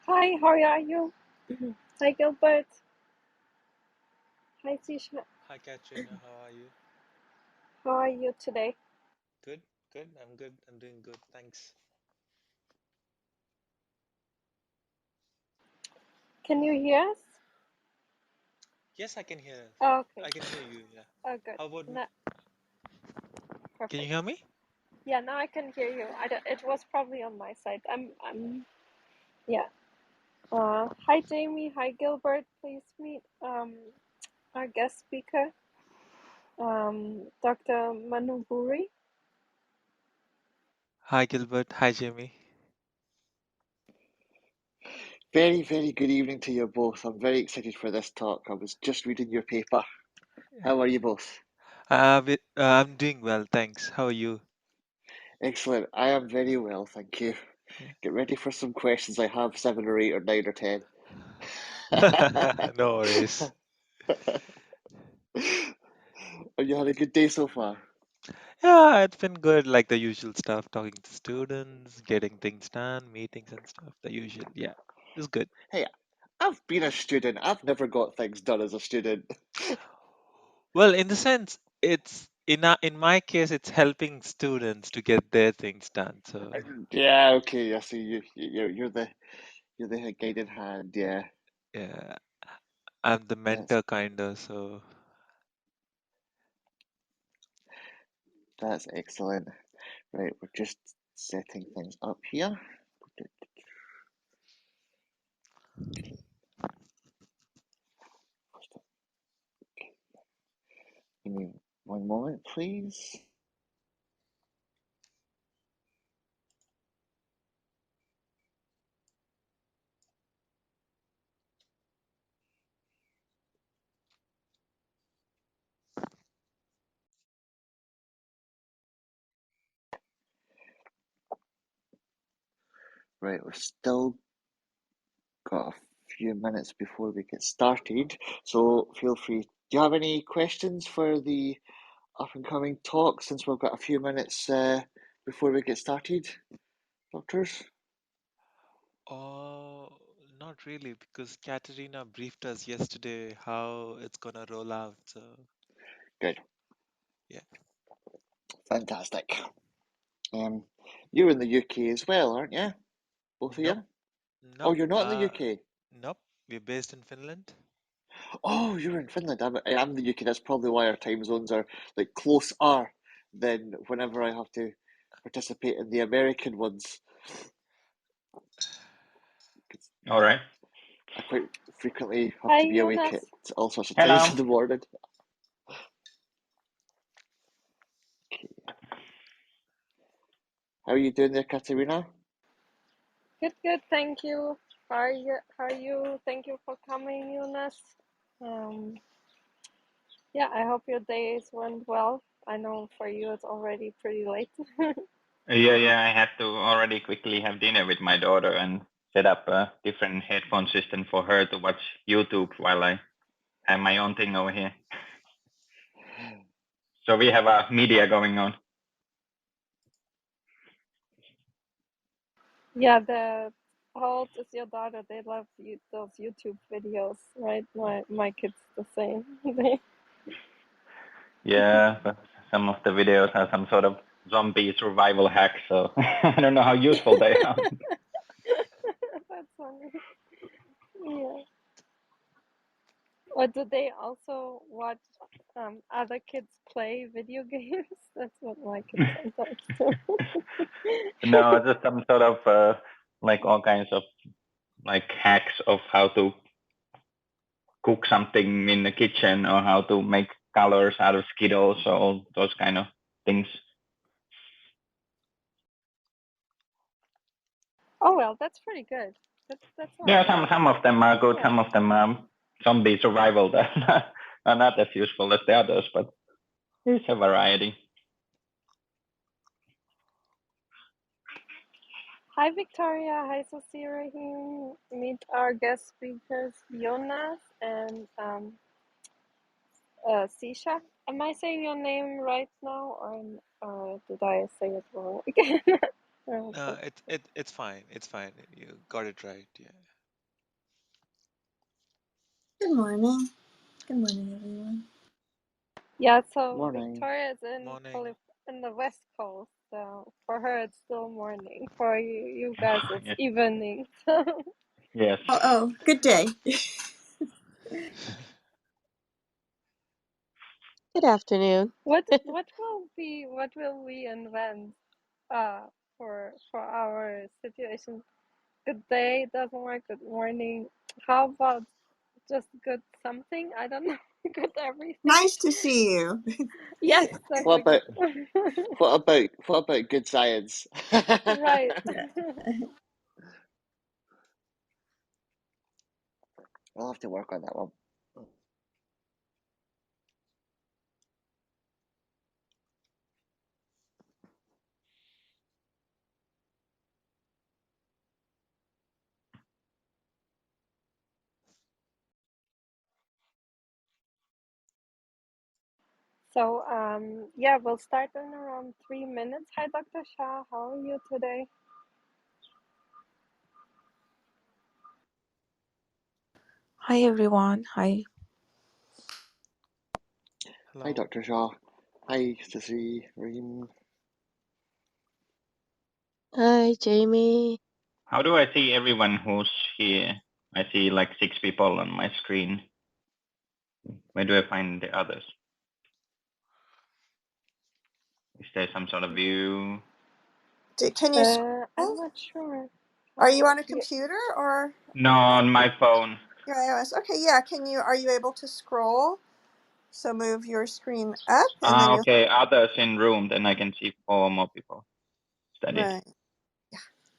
Hi, how are you? Hi, Gilbert. Hi, Tisha. Hi, Katrina. How are you? How are you today? Good, good. I'm good. I'm doing good. Thanks. Can you hear us? Yes, I can hear. Oh, okay. I can hear you. Yeah. Oh, good. How about me? No, Can you perfect. hear me? Yeah, now I can hear you. It was probably on my side. Yeah. Hi, Jamie. Hi, Gilbert. Please meet our guest speaker, Dr. Manuguri. Hi, Gilbert. Hi, Jamie. Very, very good evening to you both. I'm very excited for this talk. I was just reading your paper. How are you both? I'm doing well, thanks. How are you? Excellent. I am very well, thank you. Get ready for some questions. I have 7 or 8 or 9 or 10. No worries. Have you had a good day so far? Yeah, it's been good, like the usual stuff, talking to students, getting things done, meetings and stuff. The usual. Yeah, it's good. Hey, I've been a student. I've never got things done as a student. Well, in the sense, it's in my case, it's helping students to get their things done. So Yeah, okay. I see you're the guiding hand. Yeah, yeah, I'm the that's mentor kinda. So that's excellent. Right, we're just setting things up here. Give me one moment, please. Right, we're still got a few minutes before we get started, so feel free. Do you have any questions for the up and coming talk since we've got a few minutes before we get started, doctors? Oh, not really, because Katerina briefed us yesterday how it's gonna roll out. So, Good, yeah. fantastic. Um, you're in the UK as well, aren't you? Both of Nope, you? Oh, nope, you're not in the UK. nope. We're based in Finland. Oh, you're in Finland. I'm in the UK. That's probably why our time zones are like closer than whenever I have to participate in the American ones. All right. I quite frequently have Hi, to be awake at Jonas. all sorts of times Hello. in the morning. How are you doing there, Katerina? Good, good. Thank you. How are you? How are you? Thank you for coming, Jonas. Um, Yeah, I hope your days went well. I know for you it's already pretty late. Yeah. I had to already quickly have dinner with my daughter and set up a different headphone system for her to watch YouTube while I have my own thing over here. So we have a media going on. Yeah, the how old is your daughter? They love you, those YouTube videos, right? My kids the same. They Yeah, but some of the videos are some sort of zombie survival hack, so I don't know how useful they are. That's funny. Yeah. Or do they also watch other kids play video games? That's what my kids sometimes do. No, just some sort of like all kinds of like hacks of how to cook something in the kitchen or how to make colors out of Skittles or all those kind of things. Oh well, that's pretty good. That's all Yeah, right. some of them are good, Yeah. some of them are zombie survival that are not as useful as the others, but it's a variety. Hi, Victoria. Hi, Rahim. Meet our guest speakers, Jonas and Sisha. Am I saying your name right now, or did I say it wrong again? I hope so. It's fine. It's fine. You got it right. Yeah. Good morning. Good morning, everyone. Yeah, so Morning. Victoria is in Morning. in the West Coast, so for her it's still morning. For you guys it's Yes. evening. Yes. Oh, good day. Good afternoon. What will we invent for our situation? Good day doesn't work. Good morning. How about just good something? I don't know. Good everything. Nice to see you. Yes, What exactly. about what about good science? Right. Yeah. I'll have to work on that one. So, yeah, we'll start in around 3 minutes. Hi, Dr. Shah. How are you today? Hi everyone. Hi. Hi, Hello. Dr. Shaw. Hi, Sissy, Reem. Hi, Jamie. How do I see everyone who's here? I see like 6 people on my screen. Where do I find the others? Is there some sort of view? Can you I'm scroll? not sure. Are you on a Yeah, computer or No, on my phone. your iOS? Okay, yeah. Are you able to scroll? So move your screen up and then you'll, Okay, others in room, then I can see 4 more people. Is that it? right.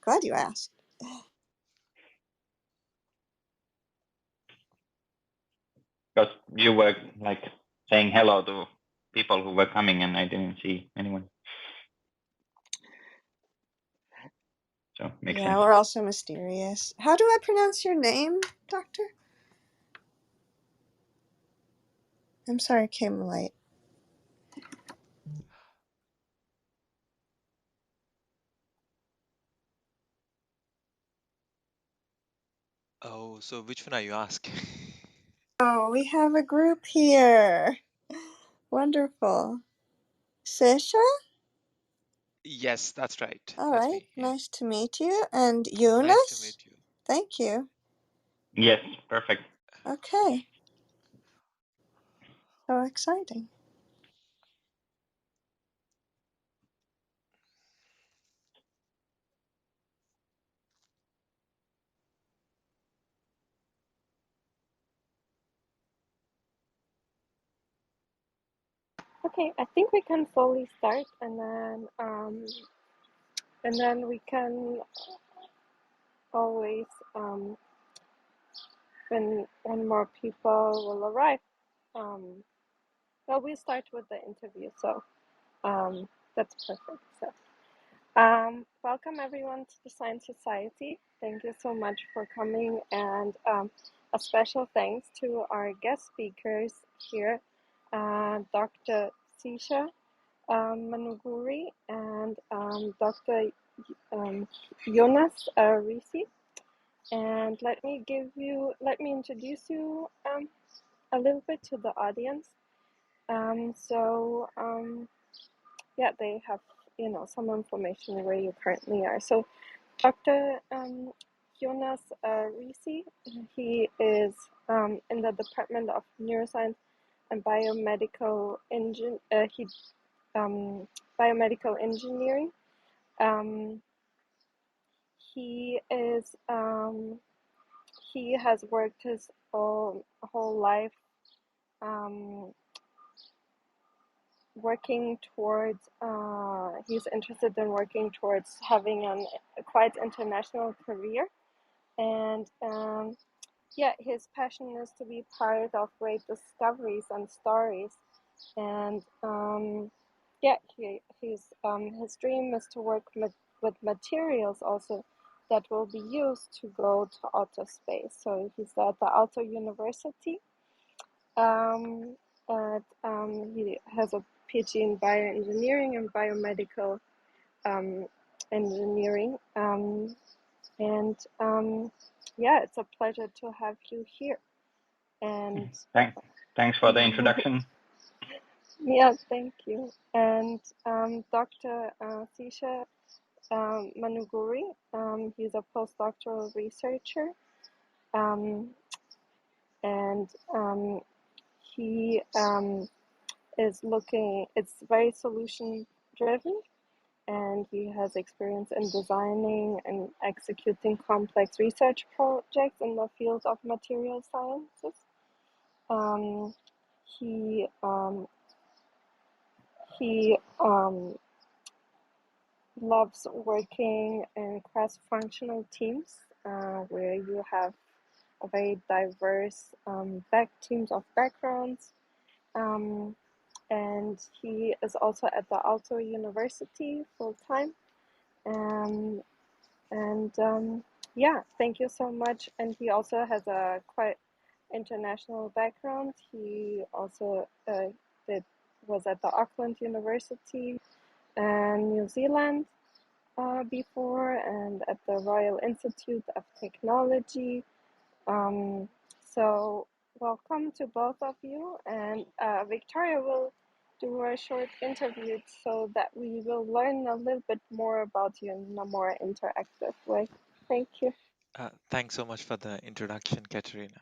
Glad you asked. Because you were like saying hello to people who were coming and I didn't see anyone. So makes Yeah, sense. we're also mysterious. How do I pronounce your name, Doctor? I'm sorry, I came late. Oh, so which one are you asking? Oh, we have a group here. Wonderful. Sisha? Yes, that's right. All That's right. me. Yeah. Nice to meet you. And Nice to Eunice? meet you. Thank you. Yes, perfect. Okay. So exciting. okay, I think we can slowly start, and then we can always, when more people will arrive, well, we start with the interview, so that's perfect. So, welcome everyone to the Science Society. Thank you so much for coming, and a special thanks to our guest speakers here, Dr. Sisha Manuguri and Dr. Jonas Ryssy. And let me introduce you a little bit to the audience. Yeah, they have some information where you currently are. So Dr. Jonas Ryssy, he is in the Department of Neuroscience and biomedical engineering. He is he has worked his whole life um, working towards he's interested in working towards having a quite international career, and yeah, his passion is to be part of great discoveries and stories, and yeah, his dream is to work with materials also that will be used to go to outer space. So he's at the Aalto University. Um, he has a PhD in bioengineering and biomedical um, engineering. And yeah, it's a pleasure to have you here. And Thanks for the introduction. yeah, thank you. And Dr. Sisha Manuguri, he's a postdoctoral researcher, and he is looking, it's very solution driven, and he has experience in designing and executing complex research projects in the field of material sciences. He loves working in cross-functional teams where you have a very diverse teams of backgrounds. And he is also at the Aalto University full time. Yeah, thank you so much. And he also has a quite international background. He also was at the Auckland University and New Zealand before, and at the Royal Institute of Technology. So welcome to both of you, and Victoria will do a short interview so that we will learn a little bit more about you in a more interactive way. Thank you. Thanks so much for the introduction, Katerina.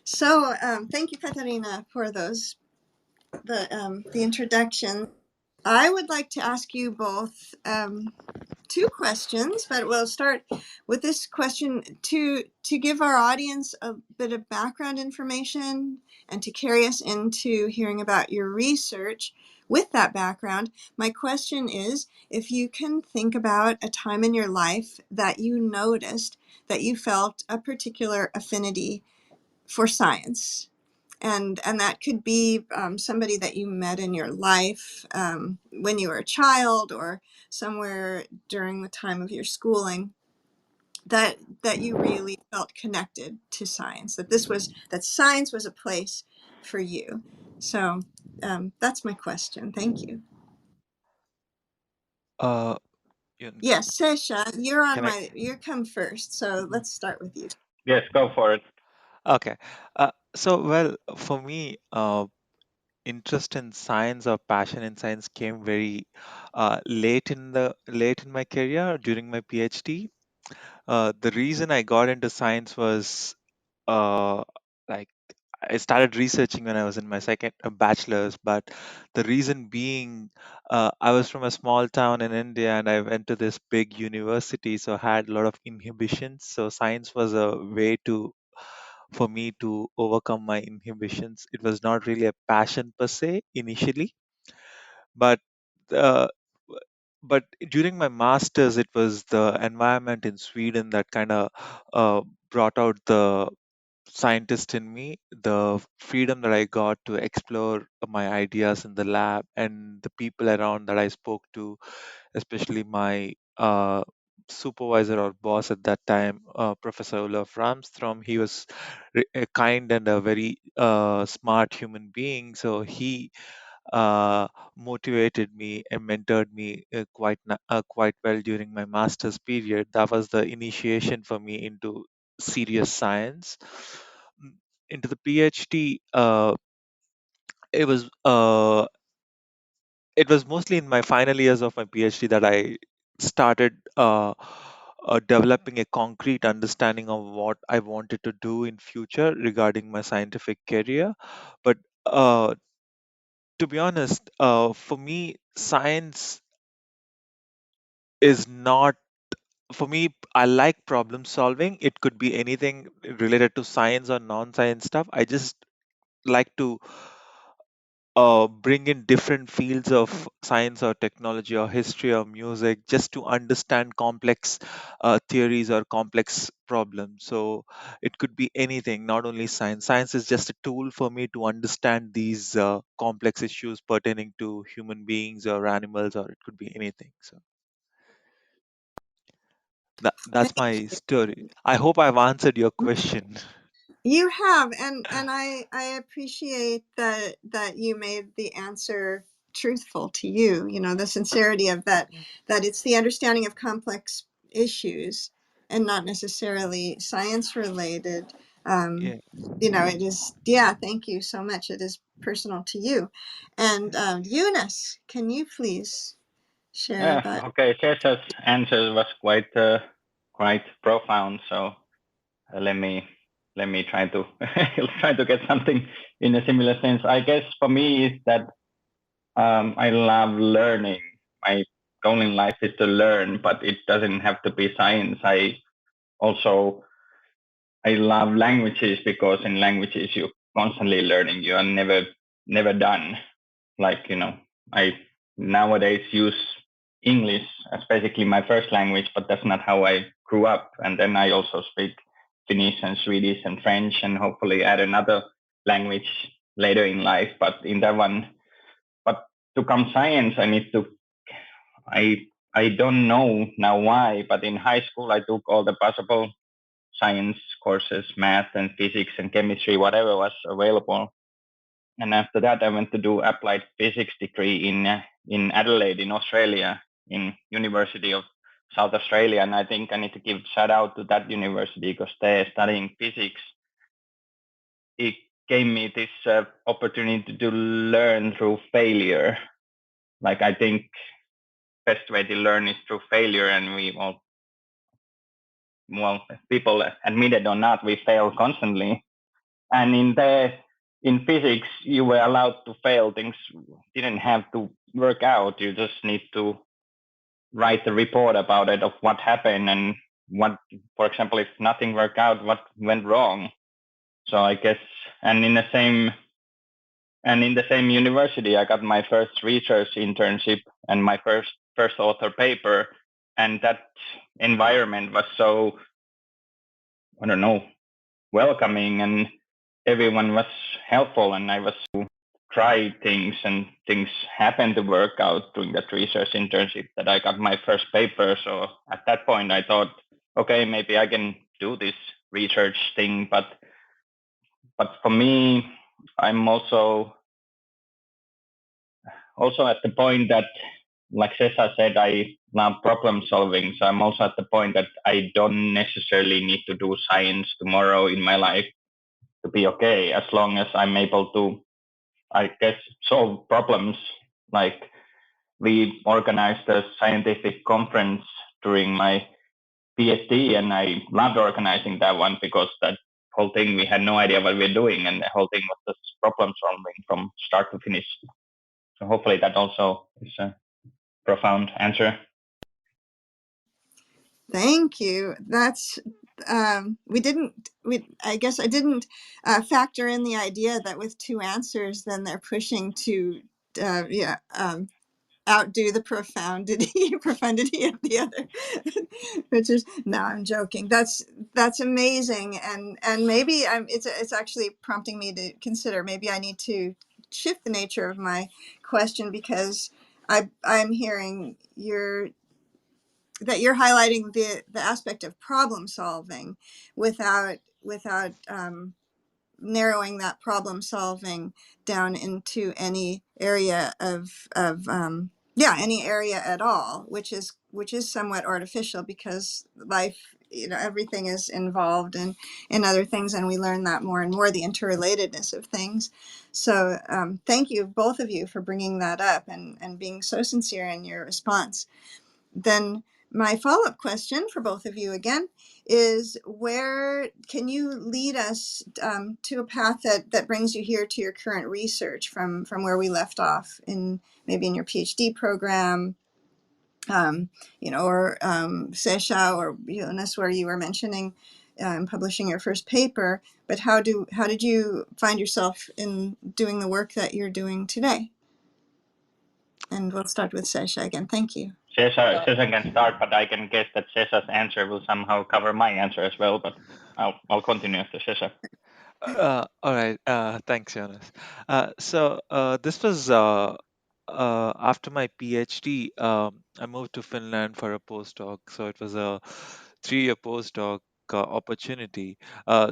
So thank you, Katarina, for the introduction. I would like to ask you both two questions, but we'll start with this question to give our audience a bit of background information and to carry us into hearing about your research. With that background, my question is, if you can think about a time in your life that you noticed that you felt a particular affinity for science. And that could be somebody that you met in your life when you were a child, or somewhere during the time of your schooling, that you really felt connected to science, that science was a place for you. So that's my question. Thank you. Uh, you, Yes, Sesha, you come first. So let's start with you. Yes, go for it. okay. So, well, for me, interest in science or passion in science came very late in my career during my PhD. The reason I got into science was uh, like I started researching when I was in my second bachelor's, but the reason being, I was from a small town in India and I went to this big university, so I had a lot of inhibitions. So science was a way to for me to overcome my inhibitions. It was not really a passion per se initially, but uh, but during my masters, it was the environment in Sweden that kind of brought out the scientist in me, the freedom that I got to explore my ideas in the lab, and the people around that I spoke to, especially my supervisor or boss at that time, Professor Olaf Ramstrom. He was a kind and a very smart human being. So he motivated me and mentored me quite well during my master's period. That was the initiation for me into serious science. Mm, Into the PhD, it was uh, it was mostly in my final years of my PhD that I started developing a concrete understanding of what I wanted to do in future regarding my scientific career. But to be honest, for me, science is not for me. I like problem solving. It could be anything related to science or non-science stuff. I just like to bring in different fields of science or technology or history or music just to understand complex theories or complex problems. So it could be anything, not only science. Science is just a tool for me to understand these complex issues pertaining to human beings or animals, or it could be anything. So that's Thank my story. I hope I've answered your question. You have, and I appreciate that you made the answer truthful to you. You know, the sincerity of that it's the understanding of complex issues and not necessarily science related. Um, Yeah. it is, yeah, thank you so much. It is personal to you. And Eunice, can you please share Yeah, about? okay. Cesar's answer was quite profound. So let me try to try to get something in a similar sense. I guess for me is that I love learning. My goal in life is to learn, but it doesn't have to be science. Also I love languages because in languages you're constantly learning. You are never done. Like I nowadays use English as basically my first language, but that's not how I grew up. And then I also speak Finnish and Swedish and French, and hopefully add another language later in life. But in that one, but to come science, I I don't know now why, but in high school I took all the possible science courses, math and physics and chemistry, whatever was available. And after that, I went to do applied physics degree in Adelaide, in Australia, in University of South Australia. And I think I need to give shout out to that university because they're studying physics. It gave me this opportunity to learn through failure. Like I think best way to learn is through failure, and we all, well, people admit it or not, we fail constantly. And in physics, you were allowed to fail. Things didn't have to work out. You just need to write a report about it of what happened and what, for example, if nothing worked out, what went wrong. So I guess, and in the same university, I got my first research internship and my first author paper, and that environment was so, I don't know, welcoming, and everyone was helpful, and I was try things, and things happened to work out during that research internship that I got my first paper. So at that point I thought, okay, maybe I can do this research thing. But for me, I'm also at the point that, like Cesar said, I love problem solving. So I'm also at the point that I don't necessarily need to do science tomorrow in my life to be okay, as long as I'm able to, I guess, solve problems. Like we organized a scientific conference during my PhD, and I loved organizing that one because that whole thing, we had no idea what we were doing, and the whole thing was just problem solving from start to finish. So hopefully that also is a profound answer. Thank you. That's I guess I didn't factor in the idea that with two answers, then they're pushing to yeah outdo the profundity of the other. Which is, no, I'm joking. That's amazing, and maybe it's actually prompting me to consider maybe I need to shift the nature of my question, because I'm hearing that you're highlighting the aspect of problem solving without narrowing that problem solving down into any area of any area at all, which is somewhat artificial, because life, everything is involved in other things, and we learn that more and more, the interrelatedness of things. So thank you, both of you, for bringing that up and being so sincere in your response. Then my follow-up question for both of you again is, where can you lead us to a path that brings you here to your current research from where we left off, in maybe in your PhD program, or Sesha or Jonas, where you were mentioning publishing your first paper, but how did you find yourself in doing the work that you're doing today? And we'll start with Sesha again. Thank you. Cesar can start, but I can guess that Cesar's answer will somehow cover my answer as well. But I'll continue after Cesar. All right. Thanks, Jonas. This was after my PhD. I moved to Finland for a postdoc. So it was a 3-year postdoc opportunity.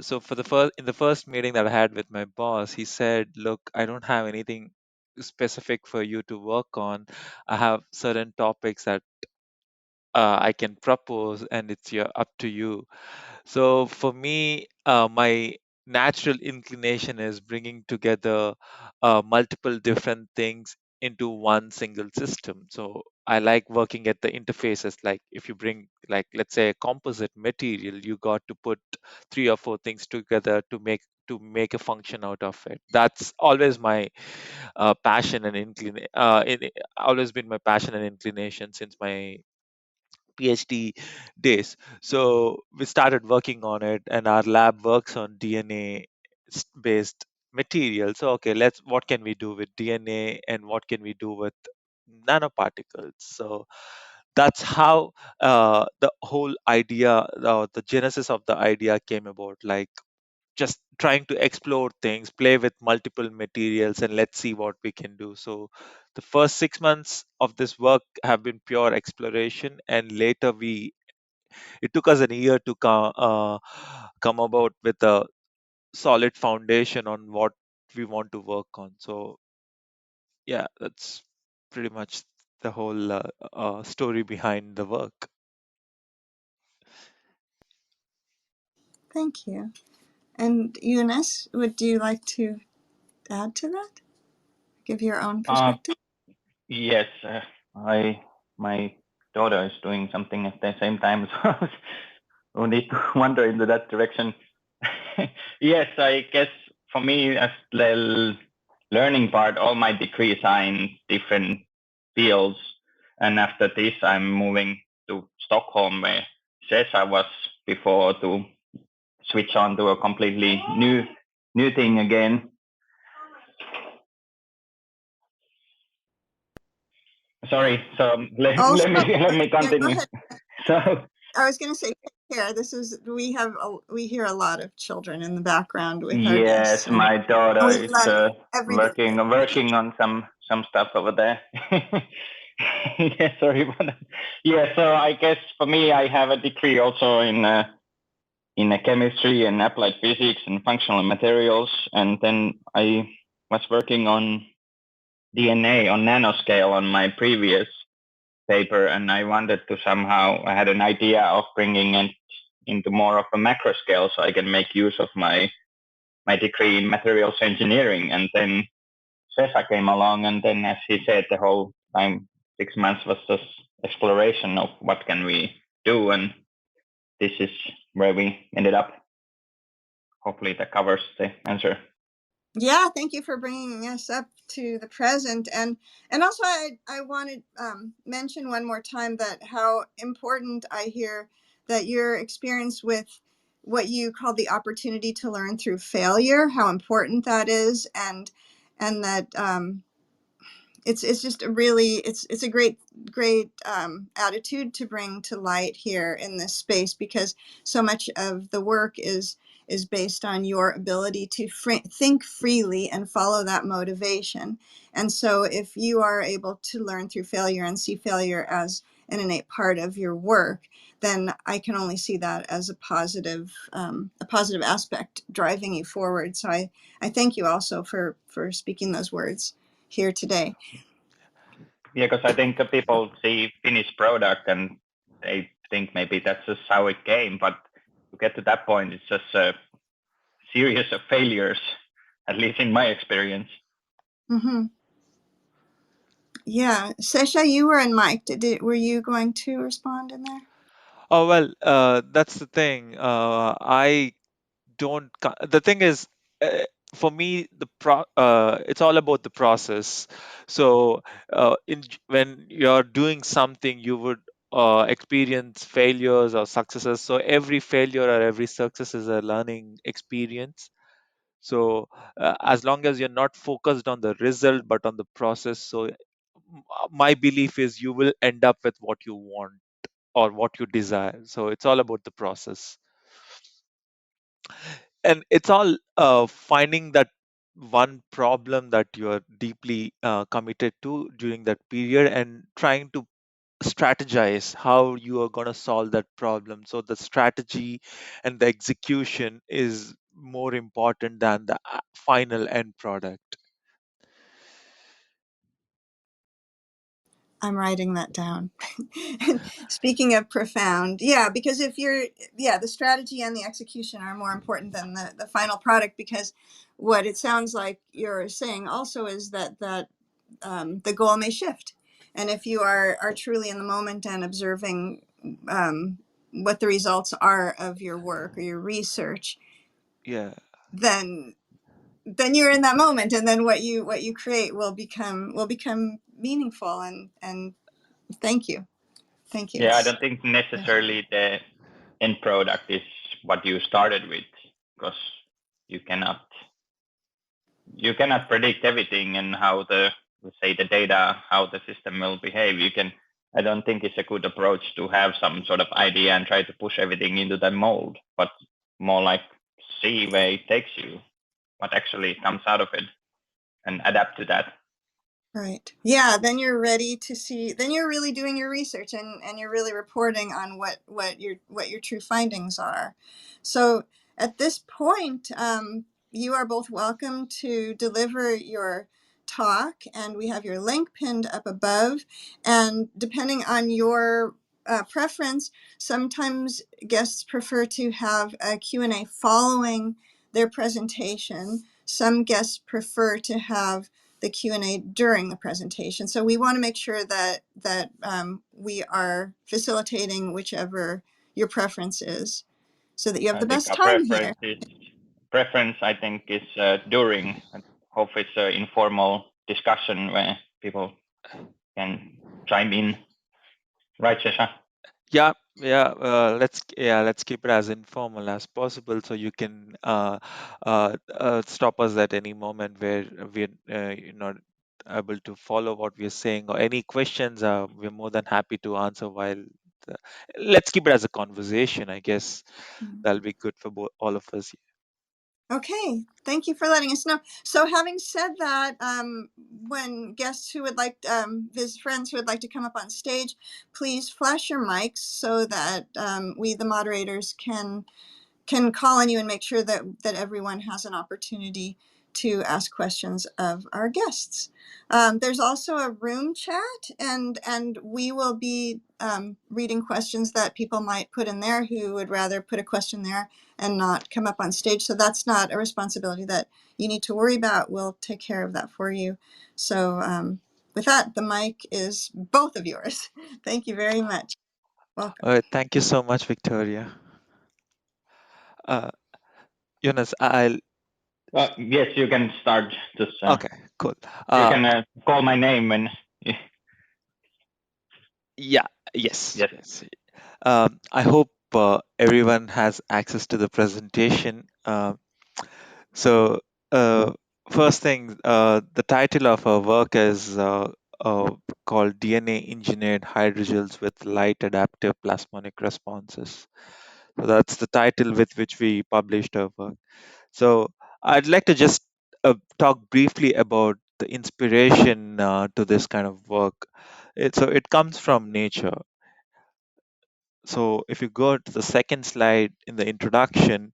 So for in the first meeting that I had with my boss, he said, "Look, I don't have anything specific for you to work on. I have certain topics that I can propose, and it's up to you. So for me, my natural inclination is bringing together multiple different things into one single system. So I like working at the interfaces. Like if you bring, like let's say, a composite material, you got to put three or four things together to make a function out of it. That's always my passion and always been my passion and inclination since my PhD days. So we started working on it, and our lab works on DNA based material. So okay, what can we do with DNA and what can we do with nanoparticles? So that's how the whole idea, the genesis of the idea came about. Like just trying to explore things, play with multiple materials, and let's see what we can do. So the first 6 months of this work have been pure exploration, and later it took us an year to come about with a solid foundation on what we want to work on. So yeah, that's pretty much the whole story behind the work. Thank you. And Eunice, would you like to add to that? Give your own Uh, perspective? yes, I my daughter is doing something at the same time, so we need to wander into that direction. Yes, I guess for me as the learning part, all my degrees are in different fields, and after this, I'm moving to Stockholm, where Cesar was before, to switch on to a completely new thing again. Sorry, so Also, let me yeah, go continue. ahead. So I was going to say, take care. We hear a lot of children in the background with our yes, guests, and my daughter we is love every bit of it. working on some stuff over there. Yeah, sorry about that. Yeah, so I guess for me, I have a degree also in chemistry and applied physics and functional materials, and then I was working on DNA on nanoscale on my previous paper, and I wanted to I had an idea of bringing it into more of a macro scale so I can make use of my degree in materials engineering. And then Cesar came along, and then, as he said, the whole time 6 months was just exploration of what can we do, and this is where we ended up. Hopefully that covers the answer. Yeah, thank you for bringing us up to the present, and also I want to mention one more time that how important I hear that your experience with what you call the opportunity to learn through failure, how important that is, and that it's just a really it's a great attitude to bring to light here in this space, because so much of the work is based on your ability to think freely and follow that motivation. And so if you are able to learn through failure and see failure as an innate part of your work, then I can only see that as a positive aspect driving you forward. So I thank you also for speaking those words here today. Yeah, because I think people see finished product and they think maybe that's just how it came, but to get to that point, it's just a series of failures, at least in my experience. Mm-hmm. Yeah, Sesha, you were in mic. Were you going to respond in there? Oh well, that's the thing. I don't. The thing is, for me, it's all about the process. So, when you're doing something, you would experience failures or successes. So every failure or every success is a learning experience. So as long as you're not focused on the result but on the process, so my belief is you will end up with what you want or what you desire. So it's all about the process, and it's all finding that one problem that you are deeply committed to during that period and trying to strategize how you are going to solve that problem. So the strategy and the execution is more important than the final end product. I'm writing that down. Speaking of profound, yeah, because if you're, yeah, the strategy and the execution are more important than the final product, because what it sounds like you're saying also is that the goal may shift. And if you are truly in the moment and observing what the results are of your work or your research, Yeah. then you're in that moment, and then what you create will become meaningful. And thank you. Yeah, I don't think necessarily the end product is what you started with, because you cannot predict everything and how the, let's say, the data, how the system will behave. I don't think it's a good approach to have some sort of idea and try to push everything into that mold, but more like see where it takes you, what actually comes out of it, and adapt to that. Right. Yeah, then you're ready to see, then you're really doing your research, and you're really reporting on what your true findings are. So at this point, you are both welcome to deliver your talk, and we have your link pinned up above. And depending on your preference, sometimes guests prefer to have a Q&A following their presentation. Some guests prefer to have the Q&A during the presentation. So we want to make sure that we are facilitating whichever your preference is, so that you have I the think best our time here. preference, I think, is during. I hope it's an informal discussion where people can chime in. Right, Sesha? Yeah, let's keep it as informal as possible, so you can stop us at any moment where we're you're not able to follow what we're saying, or any questions. We're more than happy to answer. The, let's keep it as a conversation. I guess that'll be good for all of us. Okay, thank you for letting us know. So having said that, when guests who would like, friends who would like to come up on stage, please flash your mics so that we, the moderators, can call on you and make sure that everyone has an opportunity to ask questions of our guests. There's also a room chat, and we will be reading questions that people might put in there who would rather put a question there and not come up on stage. So that's not a responsibility that you need to worry about. We'll take care of that for you. So with that, the mic is both of yours. Thank you very much. Welcome. All right, thank you so much, Victoria. Jonas, Yes, you can start. Just okay, cool. you can call my name when. Yeah, yes. Yes. I hope everyone has access to the presentation. So, first thing, the title of our work is called DNA Engineered Hydrogels with Light Adaptive Plasmonic Responses. So, that's the title with which we published our work. So, I'd like to just talk briefly about the inspiration to this kind of work. It comes from nature. So if you go to the second slide in the introduction,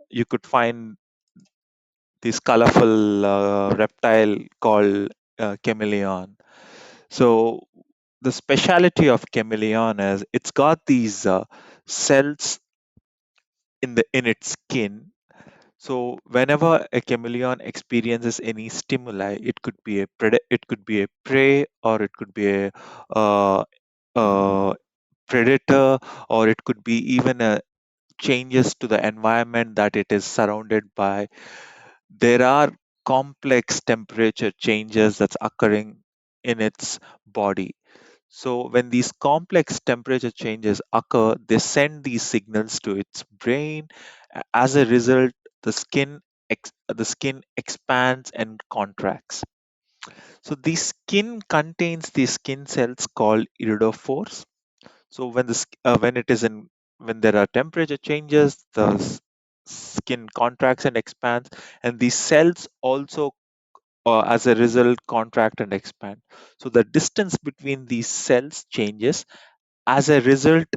you could find this colorful reptile called chameleon. So the speciality of chameleon is it's got these cells in its skin. So whenever a chameleon experiences any stimuli, it could be it could be a prey, or it could be a uh, uh, predator, or it could be even a changes to the environment that it is surrounded by. There are complex temperature changes that's occurring in its body. So when these complex temperature changes occur, they send these signals to its brain. As a result, the skin expands and contracts. So the skin contains these skin cells called iridophores. So when there are temperature changes, the skin contracts and expands, and these cells also, as a result, contract and expand. So the distance between these cells changes. As a result,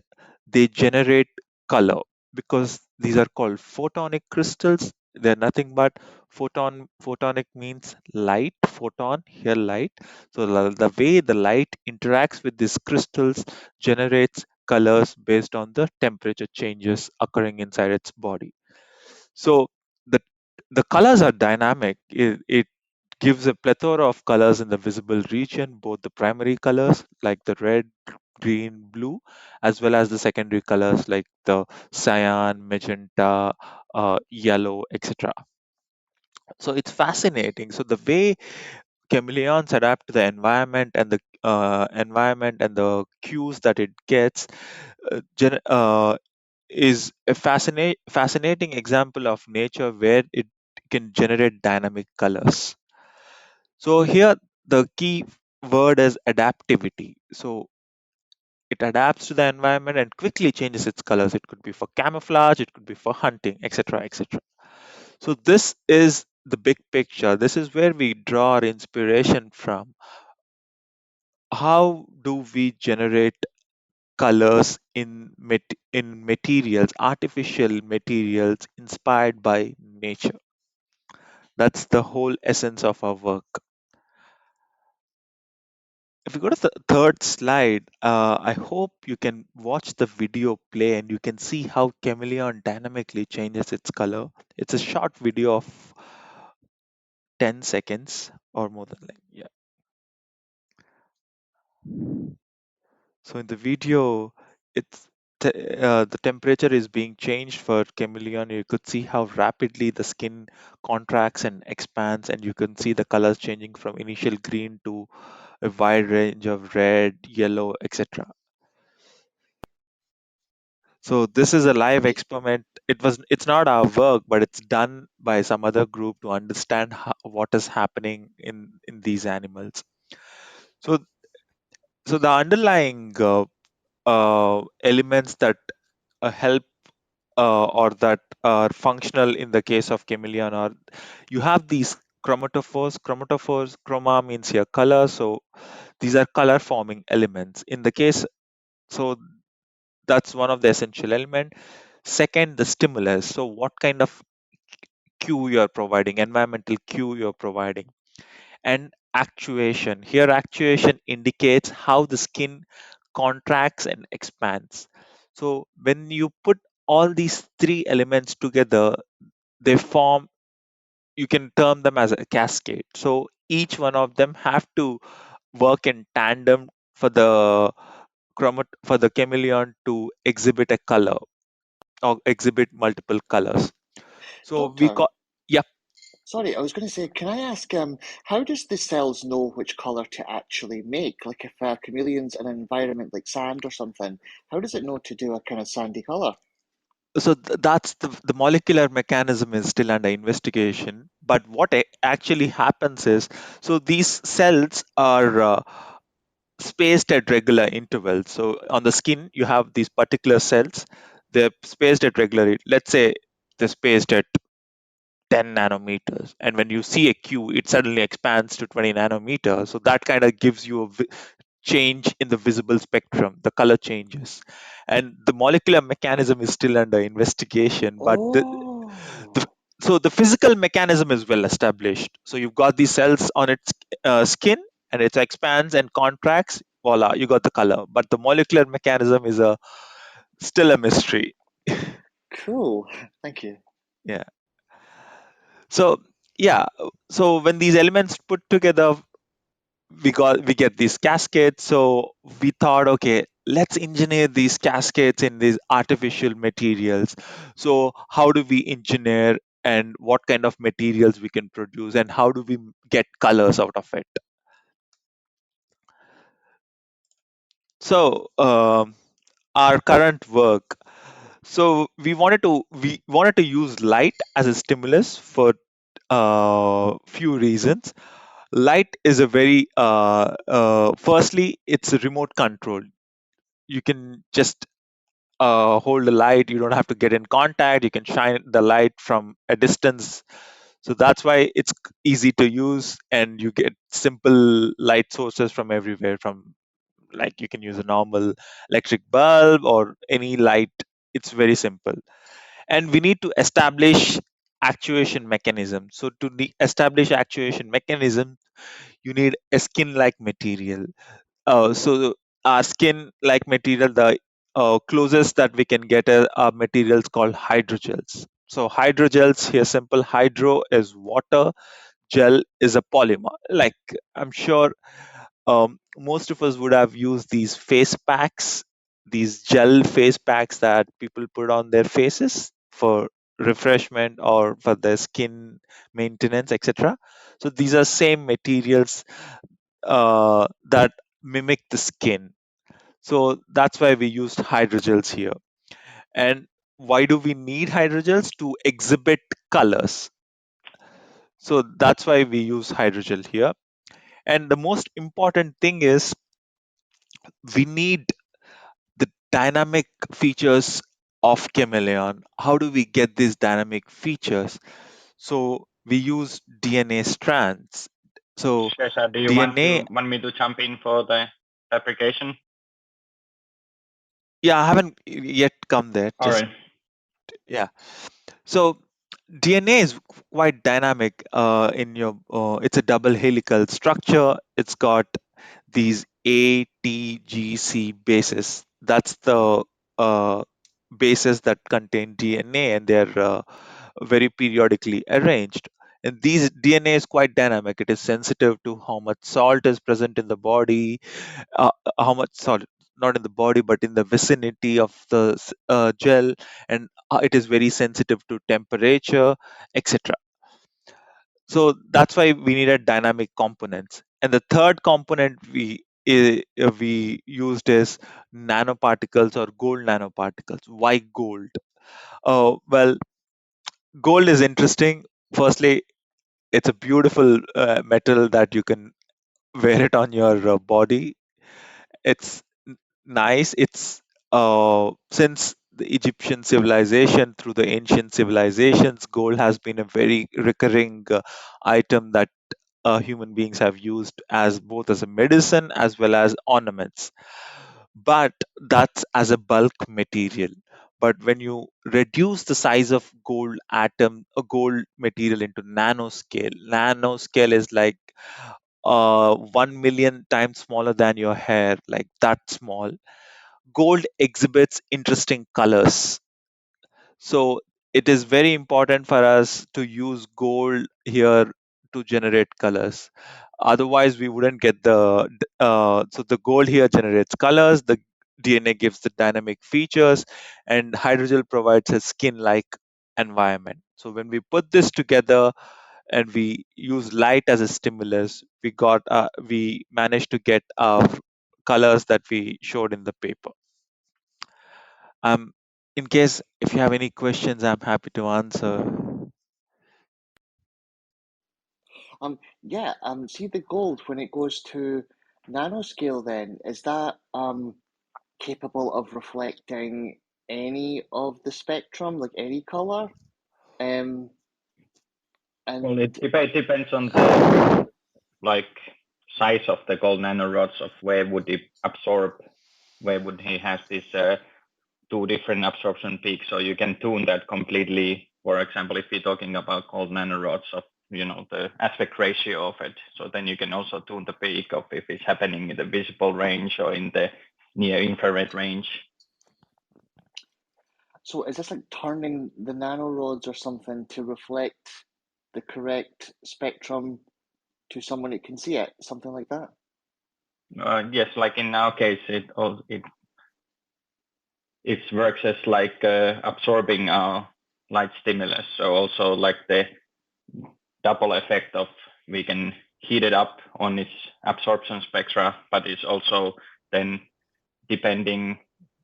they generate color because these are called photonic crystals. They're nothing but photonic means light, photon, here light. So the way the light interacts with these crystals generates colors based on the temperature changes occurring inside its body. So the the colors are dynamic. It gives a plethora of colors in the visible region, both the primary colors like the red, green, blue, as well as the secondary colors like the cyan, magenta, yellow, etc. So it's fascinating. So the way chameleons adapt to the environment and the cues that it gets is a fascinating example of nature where it can generate dynamic colors. So here the key word is adaptivity. So it adapts to the environment and quickly changes its colors. It could be for camouflage, it could be for hunting, etc., etc. So this is the big picture. This is where we draw our inspiration from. How do we generate colors in materials, artificial materials inspired by nature? That's the whole essence of our work. If you go to the third slide, I hope you can watch the video play and you can see how chameleon dynamically changes its color. It's a short video of 10 seconds or more than like, yeah. So in the video, the temperature is being changed for chameleon. You could see how rapidly the skin contracts and expands, and you can see the colors changing from initial green to a wide range of red, yellow, etc. So this is a live Y- experiment. It's not our work, but it's done by some other group to understand what is happening in these animals. So the underlying elements that help or that are functional in the case of chameleon are you have these chromatophores. Chroma means here color, so these are color forming elements in the case. So that's one of the essential element. Second, the stimulus. So what kind of cue you're providing, environmental cue you're providing. And actuation. Here, actuation indicates how the skin contracts and expands. So when you put all these three elements together, they form, you can term them as a cascade. So each one of them have to work in tandem for the for the chameleon to exhibit a color or exhibit multiple colors. So we Doctor, call, yeah. sorry, I was going to say, can I ask, how does the cells know which color to actually make? Like if a chameleon's in an environment like sand or something, how does it know to do a kind of sandy color? So that's the molecular mechanism is still under investigation. But what actually happens is, so these cells are spaced at regular intervals. So on the skin, you have these particular cells. They're spaced at regular. Let's say they're spaced at 10 nanometers, and when you see a cue, it suddenly expands to 20 nanometers. So that kind of gives you a change in the visible spectrum. The color changes, and the molecular mechanism is still under investigation. But the Oh, so the physical mechanism is well established. So you've got these cells on its skin, and it expands and contracts. Voila, you got the color. But the molecular mechanism is a still a mystery. cool. Thank you. Yeah. So yeah. So when these elements put together, we get these cascades. So we thought, okay, let's engineer these cascades in these artificial materials. So how do we engineer, and what kind of materials we can produce, and how do we get colors out of it? So our current work, so we wanted to use light as a stimulus for few reasons. Light is a very firstly, it's a remote control. You can just hold the light. You don't have to get in contact. You can shine the light from a distance. So that's why it's easy to use, and you get simple light sources from everywhere. From, like, you can use a normal electric bulb or any light. It's very simple, and we need to establish actuation mechanism. So to establish actuation mechanism, you need a skin-like material. So our skin-like material, the closest that we can get are materials called hydrogels. So hydrogels here, simple. Hydro is water, gel is a polymer. Like, I'm sure most of us would have used these face packs, these gel face packs that people put on their faces for refreshment or for their skin maintenance, etc. So these are same materials that mimic the skin. So that's why we used hydrogels here. And why do we need hydrogels? To exhibit colors. So that's why we use hydrogel here. And the most important thing is we need the dynamic features of chameleon. How do we get these dynamic features? So we use DNA strands. So Shesha, do you DNA, want me to jump in for the fabrication? yeah, I haven't yet come there. All Just right. yeah. So DNA is quite dynamic. In your, it's a double helical structure. It's got these A, T, G, C bases. That's the bases that contain DNA, and they're very periodically arranged. And these DNA is quite dynamic. It is sensitive to how much salt is present in the body, uh, how much salt, not in the body, but in the vicinity of the gel, and it is very sensitive to temperature, etc. So that's why we needed dynamic components. And the third component we used is nanoparticles or gold nanoparticles. Why gold? Well, gold is interesting. Firstly, it's a beautiful metal that you can wear it on your body. It's nice. It's since the Egyptian civilization, through the ancient civilizations, gold has been a very recurring item that human beings have used as both as a medicine as well as ornaments. But that's as a bulk material. But when you reduce the size of gold atom, a gold material into nanoscale is like 1 million times smaller than your hair, like that small. Gold exhibits interesting colors. So it is very important for us to use gold here to generate colors. Otherwise, we wouldn't get so the gold here generates colors, the DNA gives the dynamic features, and hydrogel provides a skin-like environment. So when we put this together and we use light as a stimulus, we managed to get colors that we showed in the paper. Um, in case if you have any questions, I'm happy to answer. Yeah, see the gold when it goes to nanoscale then, is that capable of reflecting any of the spectrum, like any color? Um, Well, it and depends on the like size of the gold nanorods of where would it absorb, where would he have this two different absorption peaks. So you can tune that completely. For example, if we're talking about gold nanorods of the aspect ratio of it, so then you can also tune the peak of if it's happening in the visible range or in the near infrared range. so is this like turning the nanorods or something to reflect the correct spectrum to someone who can see it, something like that? Yes, like in our case, it works as like absorbing our light stimulus. So also like the double effect of we can heat it up on its absorption spectra, but it's also then depending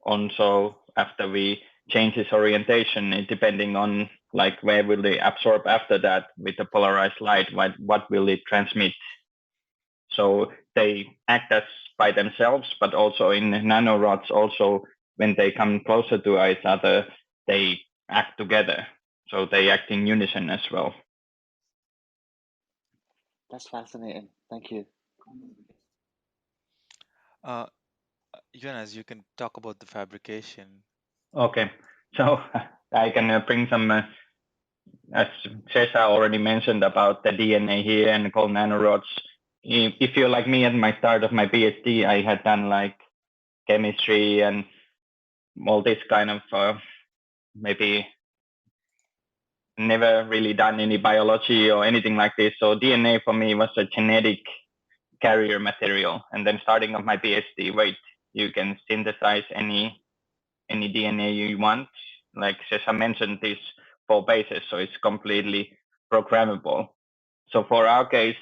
on, so after we change its orientation, it depending on like where will they absorb after that with the polarized light, what will it transmit. So they act as by themselves, but also in nanorods, also when they come closer to each other, they act together. So they act in unison as well. That's fascinating. Thank you. Uh, Jonas, you can talk about the fabrication. Okay, so I can bring some as Cesar already mentioned about the DNA here and gold nanorods, if you're like me at my start of my PhD, I had done like chemistry and all this kind of maybe never really done any biology or anything like this. So DNA for me was a genetic carrier material. And then starting off my PhD, you can synthesize any DNA you want. Like Cesar mentioned, these 4 bases, so it's completely programmable. So for our case,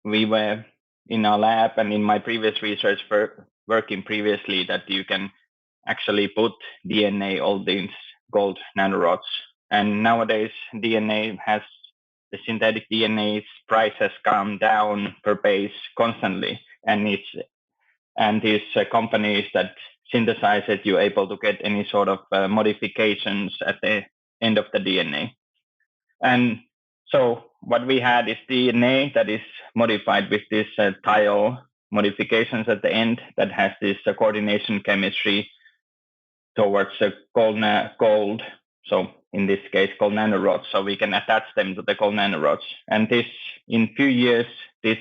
we were in our lab and in my previous research for working previously that you can actually put DNA all these gold nanorods. And nowadays DNA has the synthetic DNA's price has come down per base constantly, and these companies that synthesize it, you're able to get any sort of modifications at the end of the DNA. And so what we had is DNA that is modified with this tile modifications at the end that has this coordination chemistry towards gold. So in this case, gold nanorods. So we can attach them to the gold nanorods. And this, in few years, this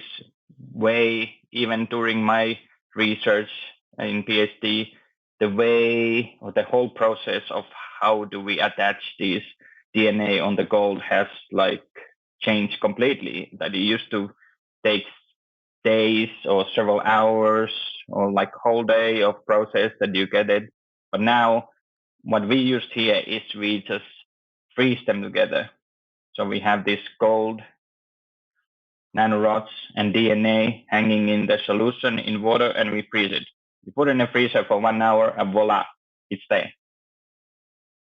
way, even during my research in PhD, the way or the whole process of how do we attach these DNA on the gold has like changed completely. That it used to take days or several hours or like whole day of process that you get it. But now what we used here is we just freeze them together. So we have this gold nanorods and DNA hanging in the solution in water, and we freeze it. We put it in a freezer for 1 hour and voila, it's there.